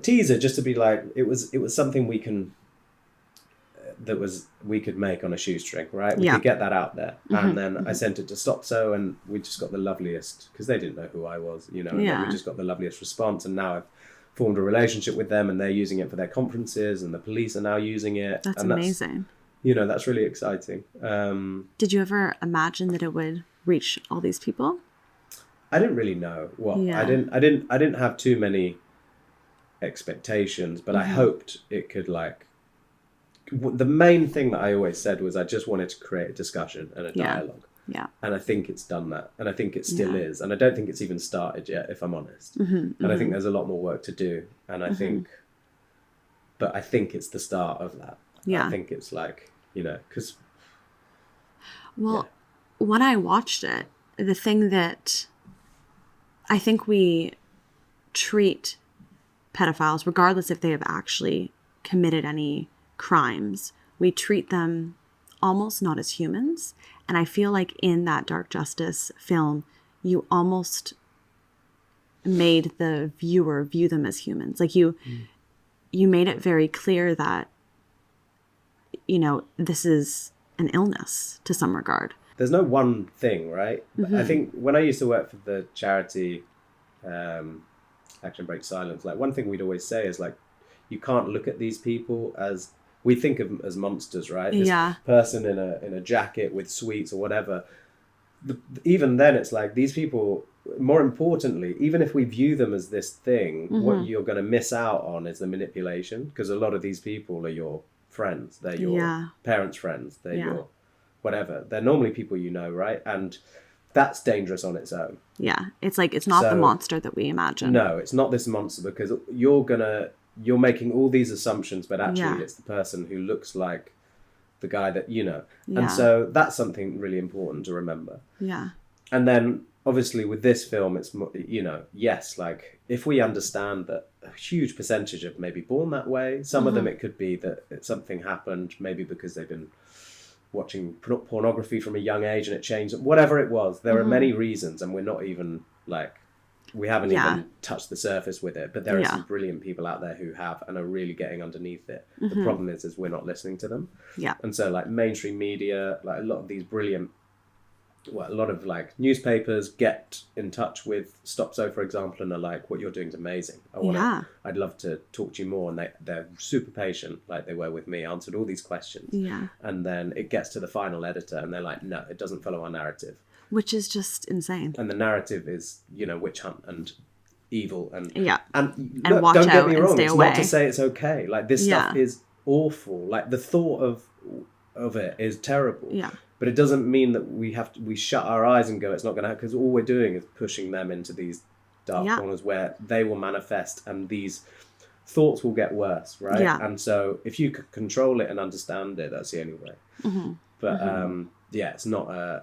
teaser, just to be like, it was something we could make on a shoestring, right? We could get that out there. And then I sent it to Stopso, and we just got the loveliest, because they didn't know who I was, and we just got the loveliest response. And now I've formed a relationship with them, and they're using it for their conferences, and the police are now using it. That's amazing. That's really exciting. Did you ever imagine that it would reach all these people? I didn't really know what. I didn't have too many expectations, but I hoped it could like. The main thing that I always said was I just wanted to create a discussion and a dialogue. Yeah. And I think it's done that. And I think it still is. And I don't think it's even started yet, if I'm honest. And I think there's a lot more work to do. And I think it's the start of that. Yeah. I think it's like, because... Well, when I watched it, the thing that I think we treat pedophiles, regardless if they have actually committed any crimes, we treat them almost not as humans. And I feel like in that Dark Justice film, you almost made the viewer view them as humans. Like you made it very clear that, you know, this is an illness to some regard. There's no one thing, right? I think when I used to work for the charity Action Break Silence, like one thing we'd always say is like, you can't look at these people as, we think of them as monsters, right? This person in a jacket with sweets or whatever. Even then, it's like these people, more importantly, even if we view them as this thing, what you're going to miss out on is the manipulation, because a lot of these people are your friends. They're your parents' friends. They're your whatever. They're normally people you know, right? And that's dangerous on its own. Yeah. It's like, it's not the monster that we imagine. No, it's not this monster, because you're making all these assumptions, but actually it's the person who looks like the guy that you know. And so that's something really important to remember. Yeah. And then obviously with this film, it's, you know, yes, like if we understand that a huge percentage of maybe born that way, some of them it could be that something happened, maybe because they've been watching pornography from a young age and it changed, whatever it was. There are many reasons, and we're not even like, we haven't even touched the surface with it, but there are some brilliant people out there who have and are really getting underneath it. The problem is we're not listening to them. Yeah. And so like mainstream media, like a lot of these a lot of like newspapers get in touch with Stop So, for example, and are like, what you're doing is amazing. I'd love to talk to you more. And they're super patient, like they were with me, answered all these questions. Yeah. And then it gets to the final editor and they're like, no, it doesn't follow our narrative. Which is just insane. And the narrative is, you know, witch hunt and evil and and look, watch don't out get me and wrong, stay it's away. not to say it's okay. Like this stuff is awful. Like the thought of it is terrible. Yeah. But it doesn't mean that we shut our eyes and go, it's not going to happen, because all we're doing is pushing them into these dark corners where they will manifest and these thoughts will get worse, right? Yeah. And so if you could control it and understand it, that's the only way. But it's not a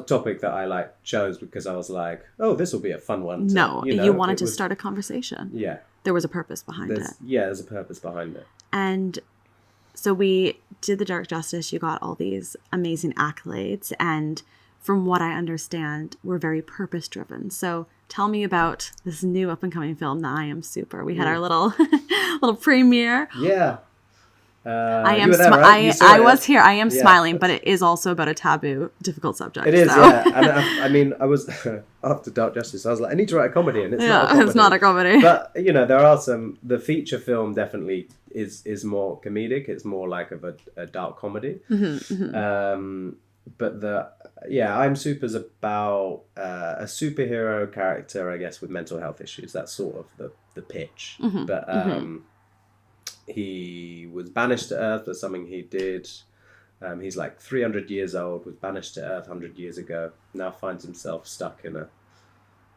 topic that I like chose because I was like, oh, this will be a fun one. You wanted to start a conversation. Yeah. There was a purpose behind it. Yeah, there's a purpose behind it. And so we did the Dark Justice. You got all these amazing accolades. And from what I understand, we're very purpose driven. So tell me about this new up and coming film, The I Am Super. We had our little premiere. Yeah. I am. I was here. I am smiling, but it is also about a taboo, difficult subject. It is, yeah. And I mean, I was after Dark Justice. I was like, I need to write a comedy, and it's not a comedy. But you know, there are some. The feature film definitely is more comedic. It's more like of a dark comedy. But I'm Super's about a superhero character, I guess, with mental health issues. That's sort of the pitch. But he was banished to Earth for something he did. He's like 300 years old, was banished to Earth 100 years ago. Now finds himself stuck in a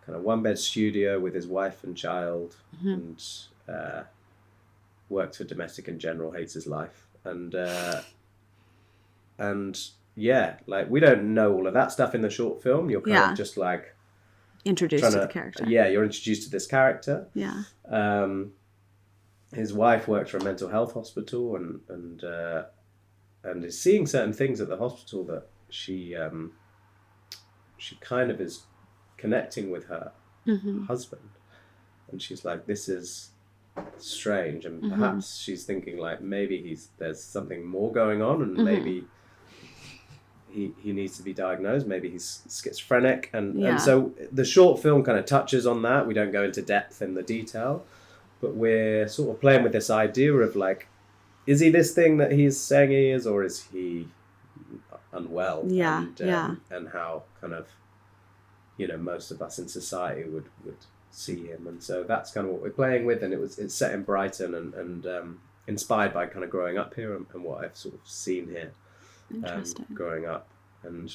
kind of one-bed studio with his wife and child, and works for Domestic in General, hates his life. And like we don't know all of that stuff in the short film. You're kind of just like introduced to the character. Yeah, you're introduced to this character. Yeah. His wife works for a mental health hospital and is seeing certain things at the hospital that she kind of is connecting with her husband, and she's like, this is strange, and perhaps she's thinking like maybe there's something more going on, and maybe he needs to be diagnosed, maybe he's schizophrenic, and so the short film kind of touches on that. We don't go into depth in the detail, but we're sort of playing with this idea of like, is he this thing that he's saying he is, or is he unwell? And how kind of, you know, most of us in society would see him. And so that's kind of what we're playing with. And it's set in Brighton and inspired by kind of growing up here and what I've sort of seen here growing up, and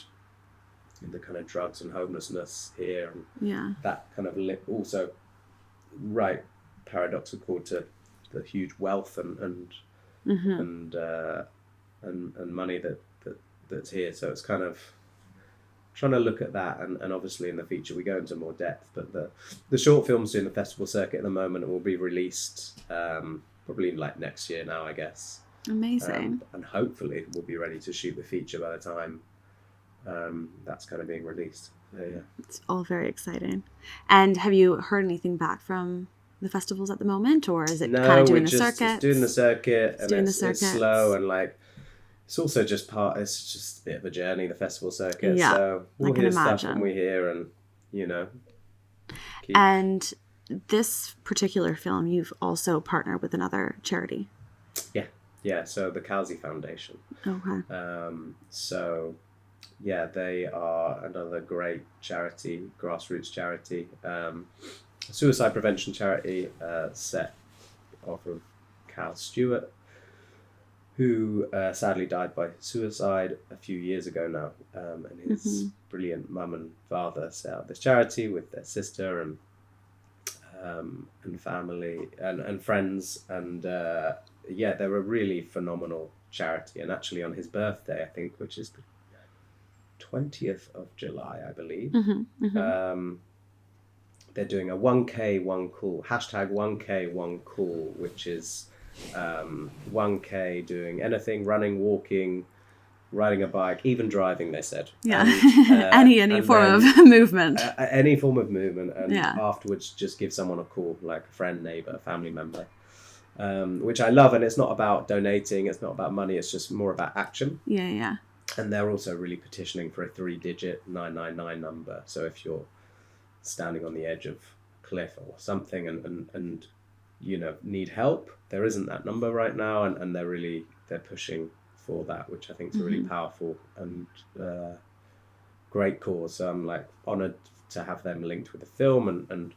the kind of drugs and homelessness here. And that kind of also paradoxical to the huge wealth and money that's here. So it's kind of trying to look at that, and obviously in the feature we go into more depth. But the short film's doing the festival circuit at the moment and will be released probably like next year now, I guess. Amazing. And hopefully we'll be ready to shoot the feature by the time that's kind of being released. So, yeah. It's all very exciting. And have you heard anything back from the festivals at the moment, or is it kind of doing the circuit? It's doing the circuit, and doing the it's circuits. slow, and like it's also just it's just a bit of a journey, the festival circuit. Yeah, so we'll I can hear imagine. stuff when we hear, and And this particular film, you've also partnered with another charity. Yeah. So the Calzi Foundation. Okay. So yeah, they are another great charity, grassroots charity, suicide prevention charity, set off of Cal Stewart, who sadly died by suicide a few years ago now, and his brilliant mum and father set up this charity with their sister and family and friends, and they're a really phenomenal charity. And actually on his birthday, I think, which is the 20th of July, I believe, they're doing a 1K, 1 cool, hashtag 1K, 1 cool, which is 1K doing anything, running, walking, riding a bike, even driving, they said. Yeah. And, any form of movement. Any form of movement. And afterwards just give someone a call, like a friend, neighbour, family member, which I love. And it's not about donating, it's not about money, it's just more about action. Yeah. And they're also really petitioning for a 3-digit 999 number. So if you're standing on the edge of a cliff or something and need help, there isn't that number right now, and they're pushing for that, which I think is a really powerful and great cause. So I'm like honoured to have them linked with the film, and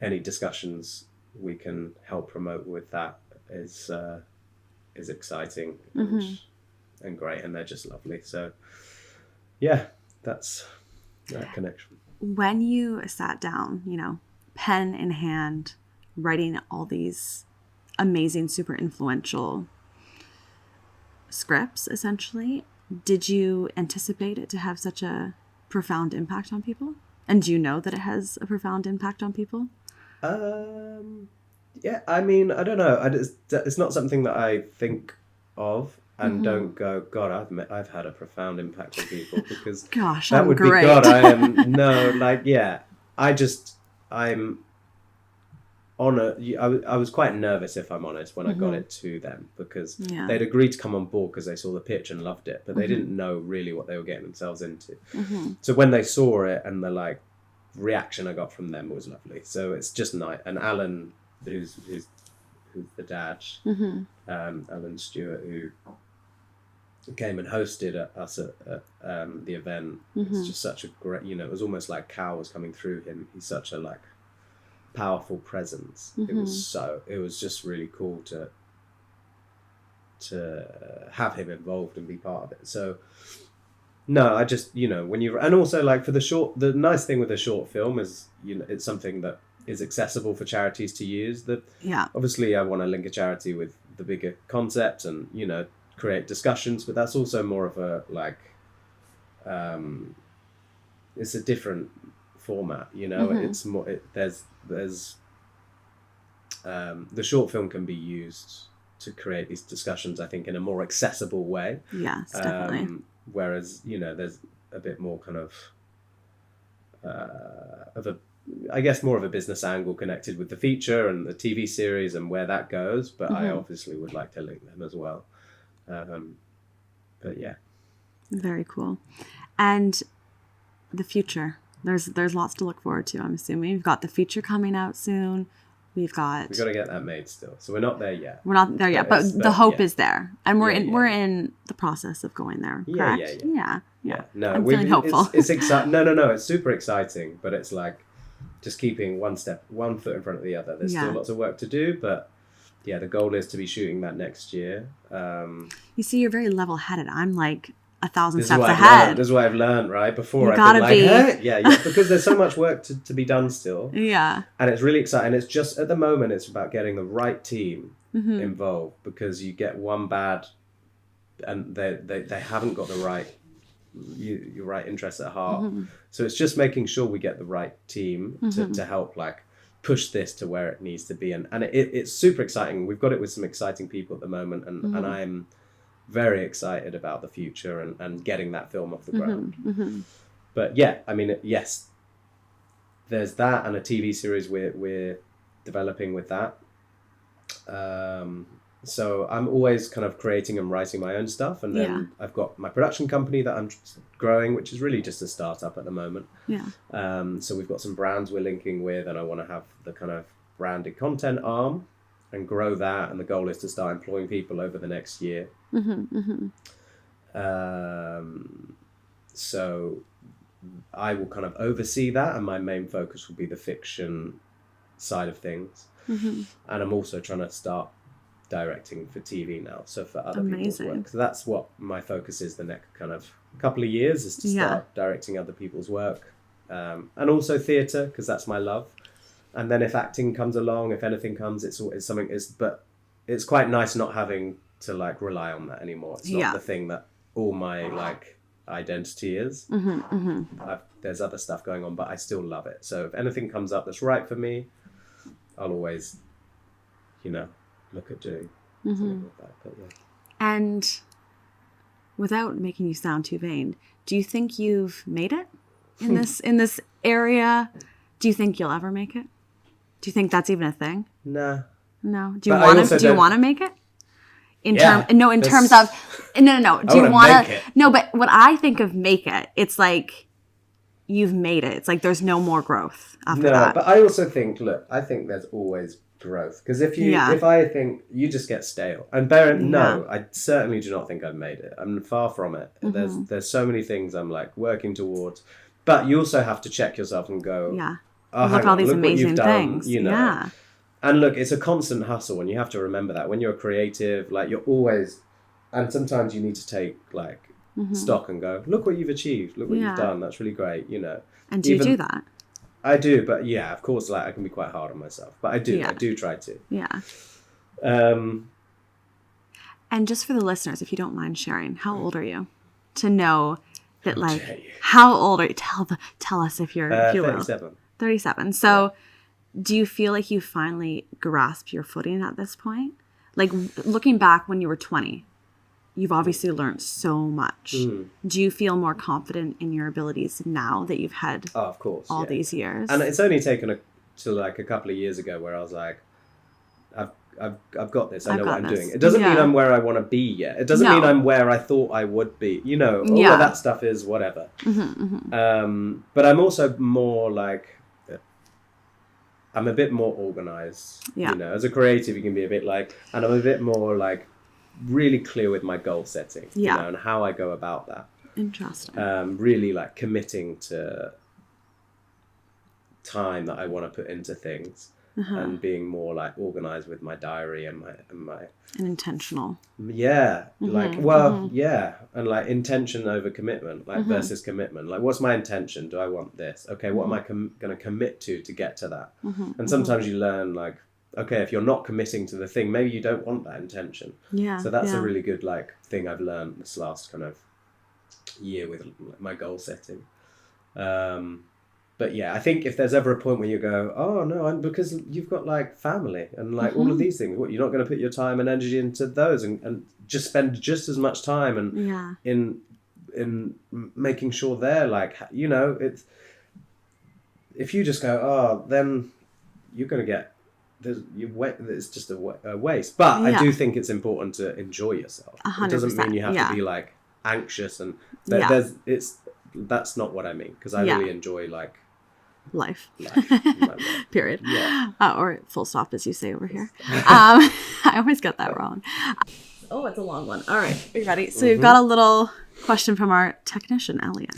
any discussions we can help promote with that is exciting and great, and they're just lovely. So yeah, that's that connection. When you sat down, pen in hand, writing all these amazing, super influential scripts, essentially, did you anticipate it to have such a profound impact on people? And do you know that it has a profound impact on people? Yeah, I mean, I don't know. It's not something that I think of and don't go, God, I've had a profound impact on people, because gosh, that would great. be God. I am I'm honoured. I was quite nervous, if I'm honest, when I got it to them, because they'd agreed to come on board because they saw the pitch and loved it, but they didn't know really what they were getting themselves into. So when they saw it, and the reaction I got from them was lovely. So it's just nice. And Alan, who's the dad, Alan Stewart, who came and hosted us at the event. It's just such a great, it was almost like Cal was coming through him. He's such a powerful presence. It was just really cool to have him involved and be part of it. So no, I just, when you, and also for the nice thing with a short film is, it's something that is accessible for charities to use. Obviously I want to link a charity with the bigger concept and, create discussions, but that's also more of a it's a different format, it's more, there's the short film can be used to create these discussions, I think, in a more accessible way. Yes, definitely. Whereas, there's a bit more kind of I guess more of a business angle connected with the feature and the TV series and where that goes, but I obviously would like to link them as well. But yeah. Very cool. And the future, there's lots to look forward to, I'm assuming. We've got the feature coming out soon. We've got to get that made still. So we're not there yet. We're not there yet, but the hope is there. And we're in the process of going there, correct? Yeah. No, I'm feeling hopeful. It's exciting. No, it's super exciting, but it's just keeping one foot in front of the other. There's still lots of work to do, but yeah, the goal is to be shooting that next year. You see, you're very level-headed. I'm 1,000 steps ahead. This is what I've learned, right? Before I've been because there's so much work to be done still. Yeah. And it's really exciting. It's just, at the moment, it's about getting the right team involved, because you get one bad, and they haven't got the right your right interests at heart. So it's just making sure we get the right team to help push this to where it needs to be. And it's super exciting. We've got it with some exciting people at the moment, and I'm very excited about the future and getting that film off the ground. But yeah, I mean, yes, there's that, and a TV series we're developing with that. So I'm always kind of creating and writing my own stuff, and then I've got my production company that I'm growing, which is really just a startup at the moment. So we've got some brands we're linking with, and I want to have the kind of branded content arm and grow that, and the goal is to start employing people over the next year. So I will kind of oversee that, and my main focus will be the fiction side of things. And I'm also trying to start directing for TV now, so for other people's work. So that's what my focus is the next kind of couple of years, is to start directing other people's work, and also theatre, because that's my love. And then if acting comes along, if anything comes, it's something. But it's quite nice not having to like rely on that anymore. It's not the thing that all my like identity is. There's other stuff going on, but I still love it. So if anything comes up that's right for me, I'll always, look at doing something like that. But And without making you sound too vain, do you think you've made it in this area? Do you think you'll ever make it? Do you think that's even a thing? No. Do you want to? Do you want to make it? In terms of no. Do you want to? No, but when I think of make it, it's like you've made it. It's like there's no more growth after that. But I also think, I think there's always growth, because if I think you just get stale, and I certainly do not think I've made it. I'm far from it. There's so many things I'm like working towards, but you also have to check yourself and go, look at all these amazing things, and look, it's a constant hustle, and you have to remember that when you're a creative, like you're always, and sometimes you need to take like stock and go, look what you've achieved, look what you've done, that's really great, And do you do that? I do, but of course, like I can be quite hard on myself, but I do try to. And just for the listeners, if you don't mind sharing, how old are you? To know that, how old are you? Tell us if you 37. Will. 37. So, do you feel like you finally grasped your footing at this point? Like looking back when you were 20, you've obviously learned so much. Do you feel more confident in your abilities now that you've had of course, all these years? And it's only taken to like a couple of years ago where I was like, I've got this. I know what I'm doing. It doesn't mean I'm where I want to be yet. It doesn't mean I'm where I thought I would be. All of that stuff is whatever. But I'm also more like, I'm a bit more organized. As a creative, you can be a bit like, and I'm a bit more like, really clear with my goal setting, and how I go about that. Interesting. Really like committing to time that I want to put into things, and being more like organized with my diary and my and intentional. And like intention over commitment, like versus commitment. Like, what's my intention? Do I want this? Okay, what am I going to commit to get to that? And sometimes you learn like, okay, if you're not committing to the thing, maybe you don't want that intention. So that's a really good like thing I've learned this last kind of year with my goal setting. But I think if there's ever a point where you go, oh no, because you've got like family and like all of these things, what, you're not going to put your time and energy into those and just spend just as much time and in making sure they're like, it's, if you just go, oh, then you're going to get, it's just a waste. But I do think it's important to enjoy yourself. 100%. It doesn't mean you have to be like anxious and that's not what I mean, because I really enjoy like life. Life. Period. Or full stop, as you say over here. I always get that wrong. Oh, it's a long one. All right, are you ready? So we've got a little question from our technician, Elliot.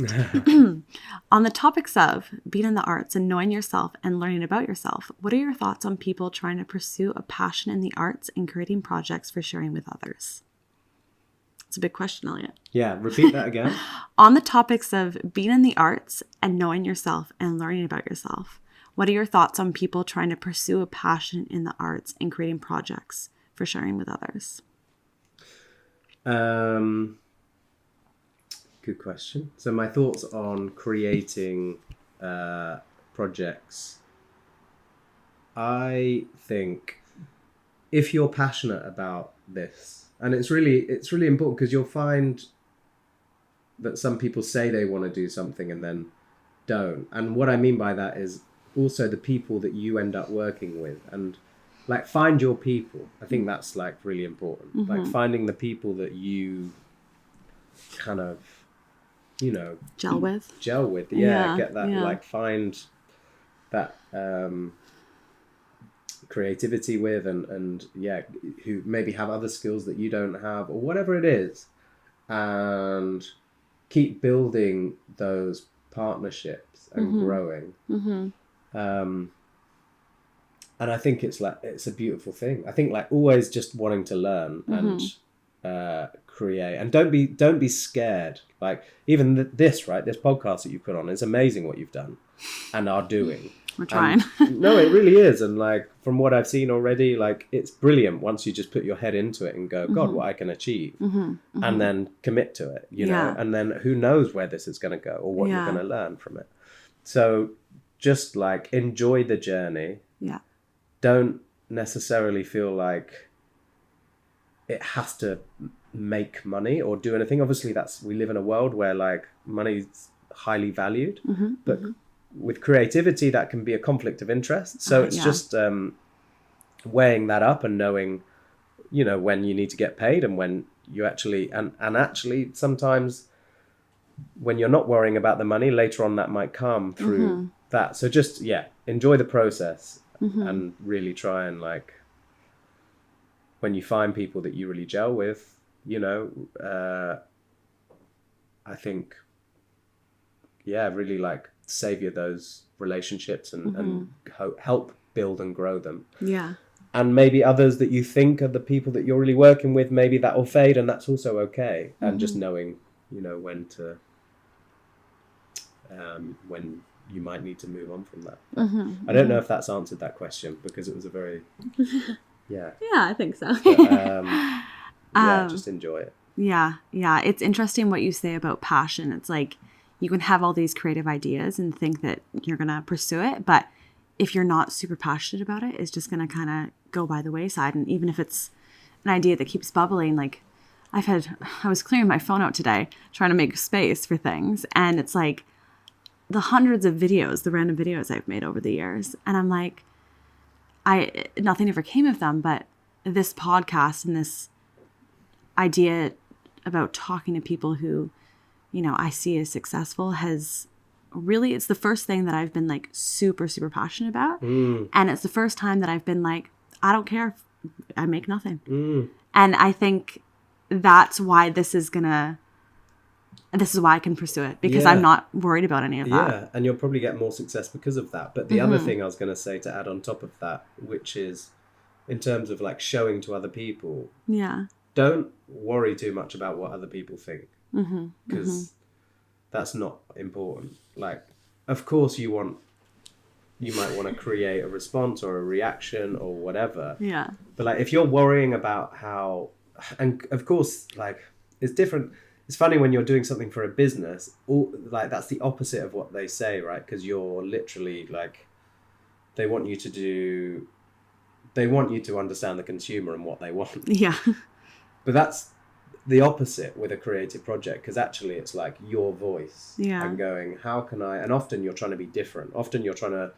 On the topics of being in the arts and knowing yourself and learning about yourself, what are your thoughts on people trying to pursue a passion in the arts and creating projects for sharing with others? It's a big question, Elliot. Yeah, repeat that again. On the topics of being in the arts and knowing yourself and learning about yourself, what are your thoughts on people trying to pursue a passion in the arts and creating projects for sharing with others? Good question. So my thoughts on creating projects I think if you're passionate about this, and it's really important, because you'll find that some people say they want to do something and then don't. And what I mean by that is also the people that you end up working with, and like find your people. I think that's like really important. Mm-hmm. Like finding the people that you kind of, you know, gel with. Yeah, get that, like find that creativity with, and who maybe have other skills that you don't have, or whatever it is, and keep building those partnerships and Mm-hmm. growing. Mm-hmm. And I think it's a beautiful thing. I think like always just wanting to learn and create, and don't be scared. Like even this podcast that you put on, it's amazing what you've done and are doing. We're trying. No, it really is. And like from what I've seen already, like it's brilliant once you just put your head into it and go, God, what I can achieve, and then commit to it, you know, and then who knows where this is going to go or what you're going to learn from it. So just like enjoy the journey. Yeah. Don't necessarily feel like it has to make money or do anything. Obviously we live in a world where like money's highly valued, but with creativity that can be a conflict of interest. So it's just weighing that up and knowing, you know, when you need to get paid and when you actually, and actually sometimes when you're not worrying about the money, later on that might come through that. So just, enjoy the process and really try and like, when you find people that you really gel with, you know, I think, really like savor those relationships and help build and grow them. Yeah. And maybe others that you think are the people that you're really working with, maybe that will fade, and that's also okay. And just knowing, you know, when to, when you might need to move on from that. I don't know if that's answered that question, because it was a very, Yeah, I think so. But, just enjoy it. Yeah. It's interesting what you say about passion. It's like you can have all these creative ideas and think that you're going to pursue it, but if you're not super passionate about it, it's just going to kind of go by the wayside. And even if it's an idea that keeps bubbling, like I was clearing my phone out today, trying to make space for things. And it's like the hundreds of videos, the random videos I've made over the years. And I'm like, nothing ever came of them, but this podcast and this idea about talking to people who, you know, I see as successful has really, it's the first thing that I've been like super, super passionate about. And it's the first time that I've been like, I don't care if I make nothing. And I think that's why this is why I can pursue it, because I'm not worried about any of that. Yeah, and you'll probably get more success because of that. But the other thing I was going to say to add on top of that, which is in terms of like showing to other people, don't worry too much about what other people think, because that's not important. Like, of course you might want to create a response or a reaction or whatever. Yeah. But like if you're worrying about how, and of course like it's different. It's funny when you're doing something for a business, like that's the opposite of what they say, right? Because you're literally like, they want you to understand the consumer and what they want. Yeah. But that's the opposite with a creative project, because actually it's like your voice and going, how can I, and often you're trying to be different. Often you're trying to,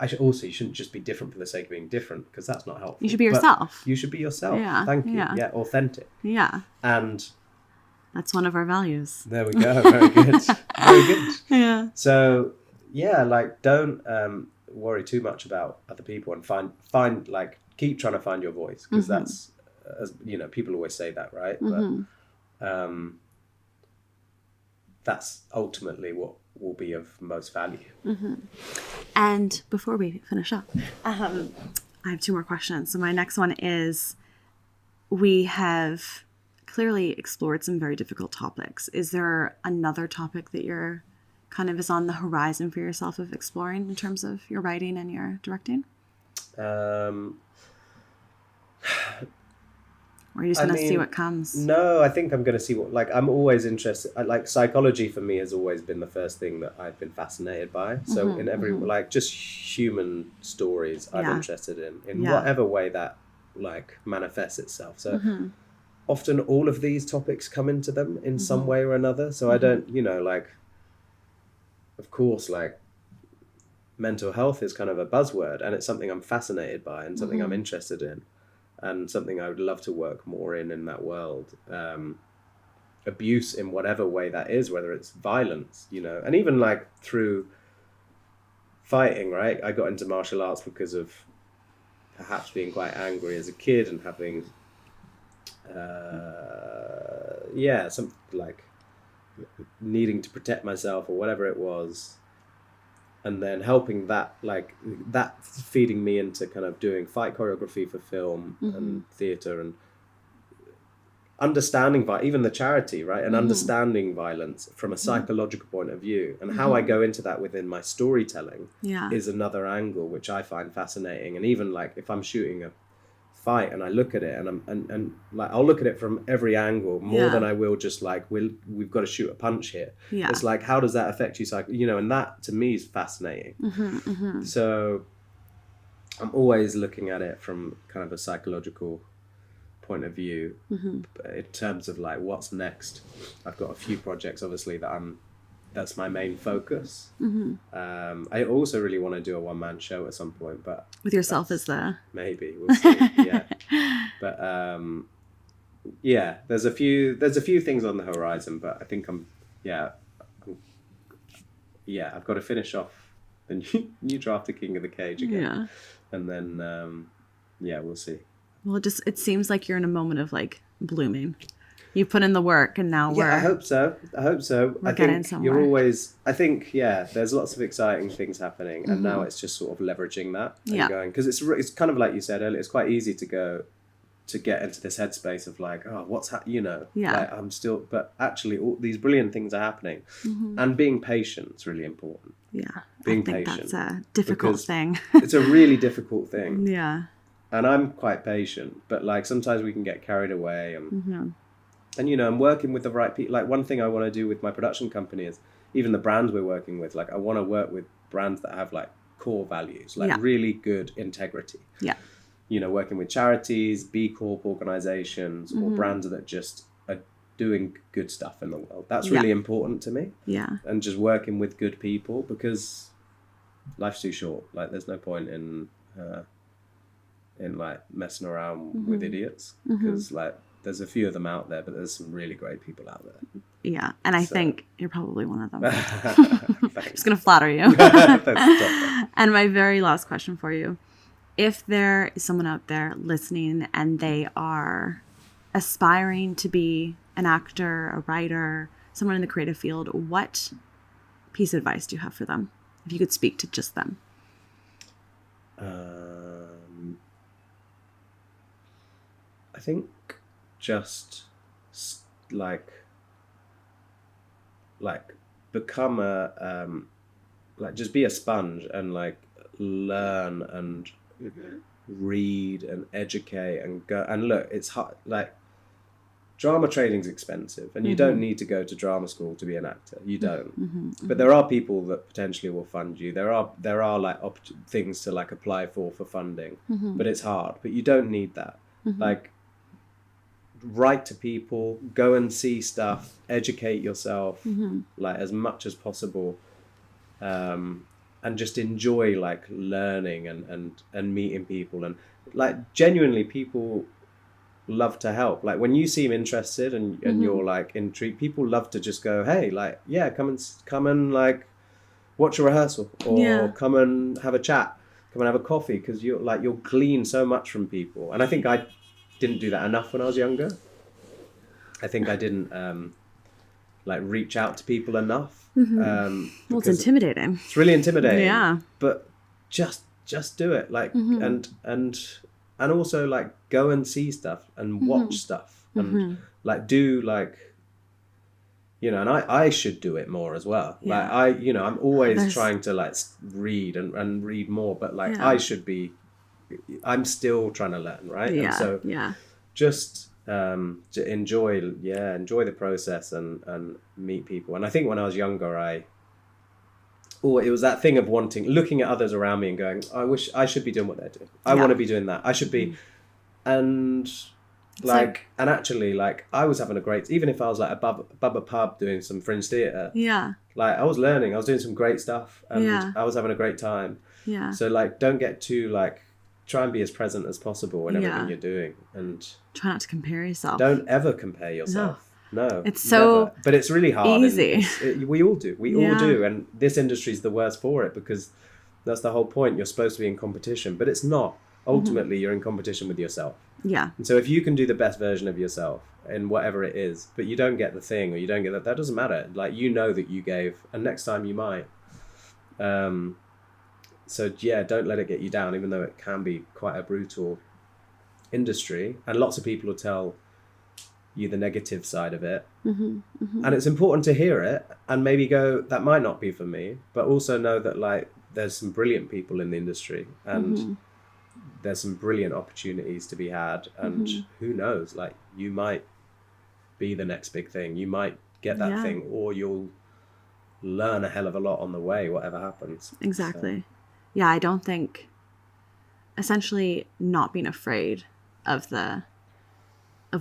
you shouldn't just be different for the sake of being different, because that's not helpful. You should be yourself. You should be yourself. Yeah. Thank you. Yeah. Authentic. Yeah. And that's one of our values. There we go. Very good. Very good. Yeah. So like don't worry too much about other people, and find like keep trying to find your voice, because that's, as you know, people always say that, right? But that's ultimately what will be of most value. And before we finish up, I have two more questions. So my next one is, we have clearly explored some very difficult topics. Is there another topic that you're kind of is on the horizon for yourself of exploring in terms of your writing and your directing? Or are you just going to see what comes? No, I think I'm going to see what, like, I'm always interested. Like, No, I think I'm going to see what, like, I'm always interested. Like, psychology for me has always been the first thing that I've been fascinated by. So in every, like, just human stories I'm interested in whatever way that, like, manifests itself. So often all of these topics come into them in some way or another. So I don't, like, of course, like, mental health is kind of a buzzword, and it's something I'm fascinated by and something I'm interested in. And something I would love to work more in that world. Abuse in whatever way that is, whether it's violence, and even like through fighting, right? I got into martial arts because of perhaps being quite angry as a kid and having, some like needing to protect myself or whatever it was. And then helping that, like, that feeding me into kind of doing fight choreography for film and theatre and understanding, even the charity, right? And understanding violence from a psychological point of view. And how I go into that within my storytelling is another angle, which I find fascinating. And even, like, if I'm shooting a fight and I look at it and like I'll look at it from every angle more than I will just like we've got to shoot a punch here. It's like, how does that affect you, and that to me is fascinating. So I'm always looking at it from kind of a psychological point of view. In terms of like what's next, I've got a few projects obviously that's my main focus. I also really want to do a one-man show at some point, but with yourself as the maybe we'll see. But there's a few things on the horizon, but I think I've got to finish off the new draft of King of the Cage again, and then we'll see. Well, it seems like you're in a moment of like blooming. You put in the work, and now I hope so. We're getting somewhere. There's lots of exciting things happening, and now it's just sort of leveraging that and going, because it's kind of like you said earlier. It's quite easy to get into this headspace of like, oh, what's like I'm still, but actually all these brilliant things are happening, and being patient is really important. Being patient. That's a difficult thing. It's a really difficult thing. And I'm quite patient, but like sometimes we can get carried away and I'm working with the right people. Like one thing I want to do with my production company is even the brands we're working with, like I want to work with brands that have like core values, like really good integrity. Working with charities, B Corp organizations, or brands that just are doing good stuff in the world. That's really important to me. And just working with good people, because life's too short. Like there's no point in like messing around with idiots, because like there's a few of them out there, but there's some really great people out there. And I think you're probably one of them. Just gonna flatter you. And my very last question for you: if there is someone out there listening and they are aspiring to be an actor, a writer, someone in the creative field, what piece of advice do you have for them, if you could speak to just them? I think just like become just be a sponge and like learn and read and educate and go and look. It's hard. Like drama training's expensive, and you don't need to go to drama school to be an actor. You don't. But there are people that potentially will fund you. There are like things to like apply for funding, but it's hard. But you don't need that. Like write to people, go and see stuff, educate yourself like as much as possible, and just enjoy like learning and meeting people, and like genuinely people love to help. Like when you seem interested and you're like intrigued, people love to just go, hey, like come and like watch a rehearsal, or come and have a chat, come and have a coffee, because you'll glean so much from people. And I think I didn't do that enough when I was younger. I think I didn't like reach out to people enough. Well, it's intimidating. It's really intimidating. Yeah. But just do it, like, and also like go and see stuff and watch stuff and like do like, and I should do it more as well. Like I'm always trying to like read and read more, but like I'm still trying to learn, right? And so just to enjoy the process and meet people. And I think when I was younger, it was that thing of looking at others around me and going, I wish I should be doing what they're doing. I want to be doing that. I should be. And and actually, like, I was having a great, even if I was like above a pub doing some fringe theatre. Yeah. Like, I was learning, I was doing some great stuff, and I was having a great time. Yeah. So like, don't get too like, try and be as present as possible in everything you're doing, and try not to compare yourself. Don't ever compare yourself. No, it's so never. But it's really hard. Easy. We all do. We all do. And this industry is the worst for it, because that's the whole point. You're supposed to be in competition, but it's not. Ultimately, you're in competition with yourself. Yeah. And so if you can do the best version of yourself in whatever it is, but you don't get the thing, or you don't get that doesn't matter. Like, you know that you gave, and next time you might. So yeah, don't let it get you down, even though it can be quite a brutal industry. And lots of people will tell you the negative side of it. And it's important to hear it and maybe go, that might not be for me, but also know that like there's some brilliant people in the industry, and there's some brilliant opportunities to be had, and who knows, like, you might be the next big thing, you might get that thing, or you'll learn a hell of a lot on the way, whatever happens. Exactly. So. Yeah, I don't think, essentially not being afraid of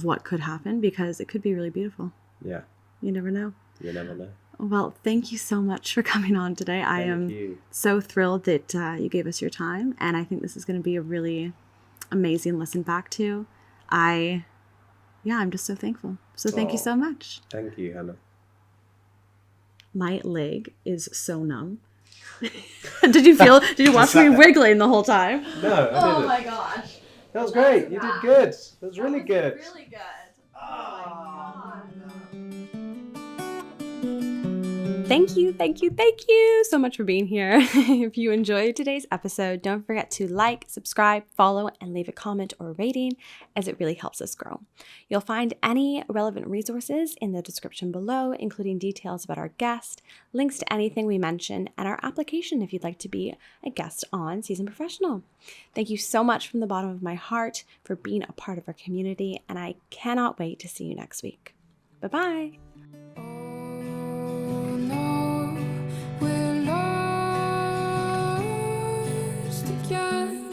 what could happen, because it could be really beautiful. Yeah. You never know. You never know. Well, thank you so much for coming on today. I am so thrilled that you gave us your time, and I think this is going to be a really amazing listen back to. I'm just so thankful. So thank you so much. Thank you, Hannah. My leg is so numb. Did you watch me wiggling the whole time? No, I didn't. Oh my gosh. That was great. You did good. That was really good. Really good. Thank you so much for being here. If you enjoyed today's episode, don't forget to like, subscribe, follow, and leave a comment or rating, as it really helps us grow. You'll find any relevant resources in the description below, including details about our guest, links to anything we mention, and our application if you'd like to be a guest on Seasoned Professional. Thank you so much from the bottom of my heart for being a part of our community, and I cannot wait to see you next week. Bye-bye. We're lost again.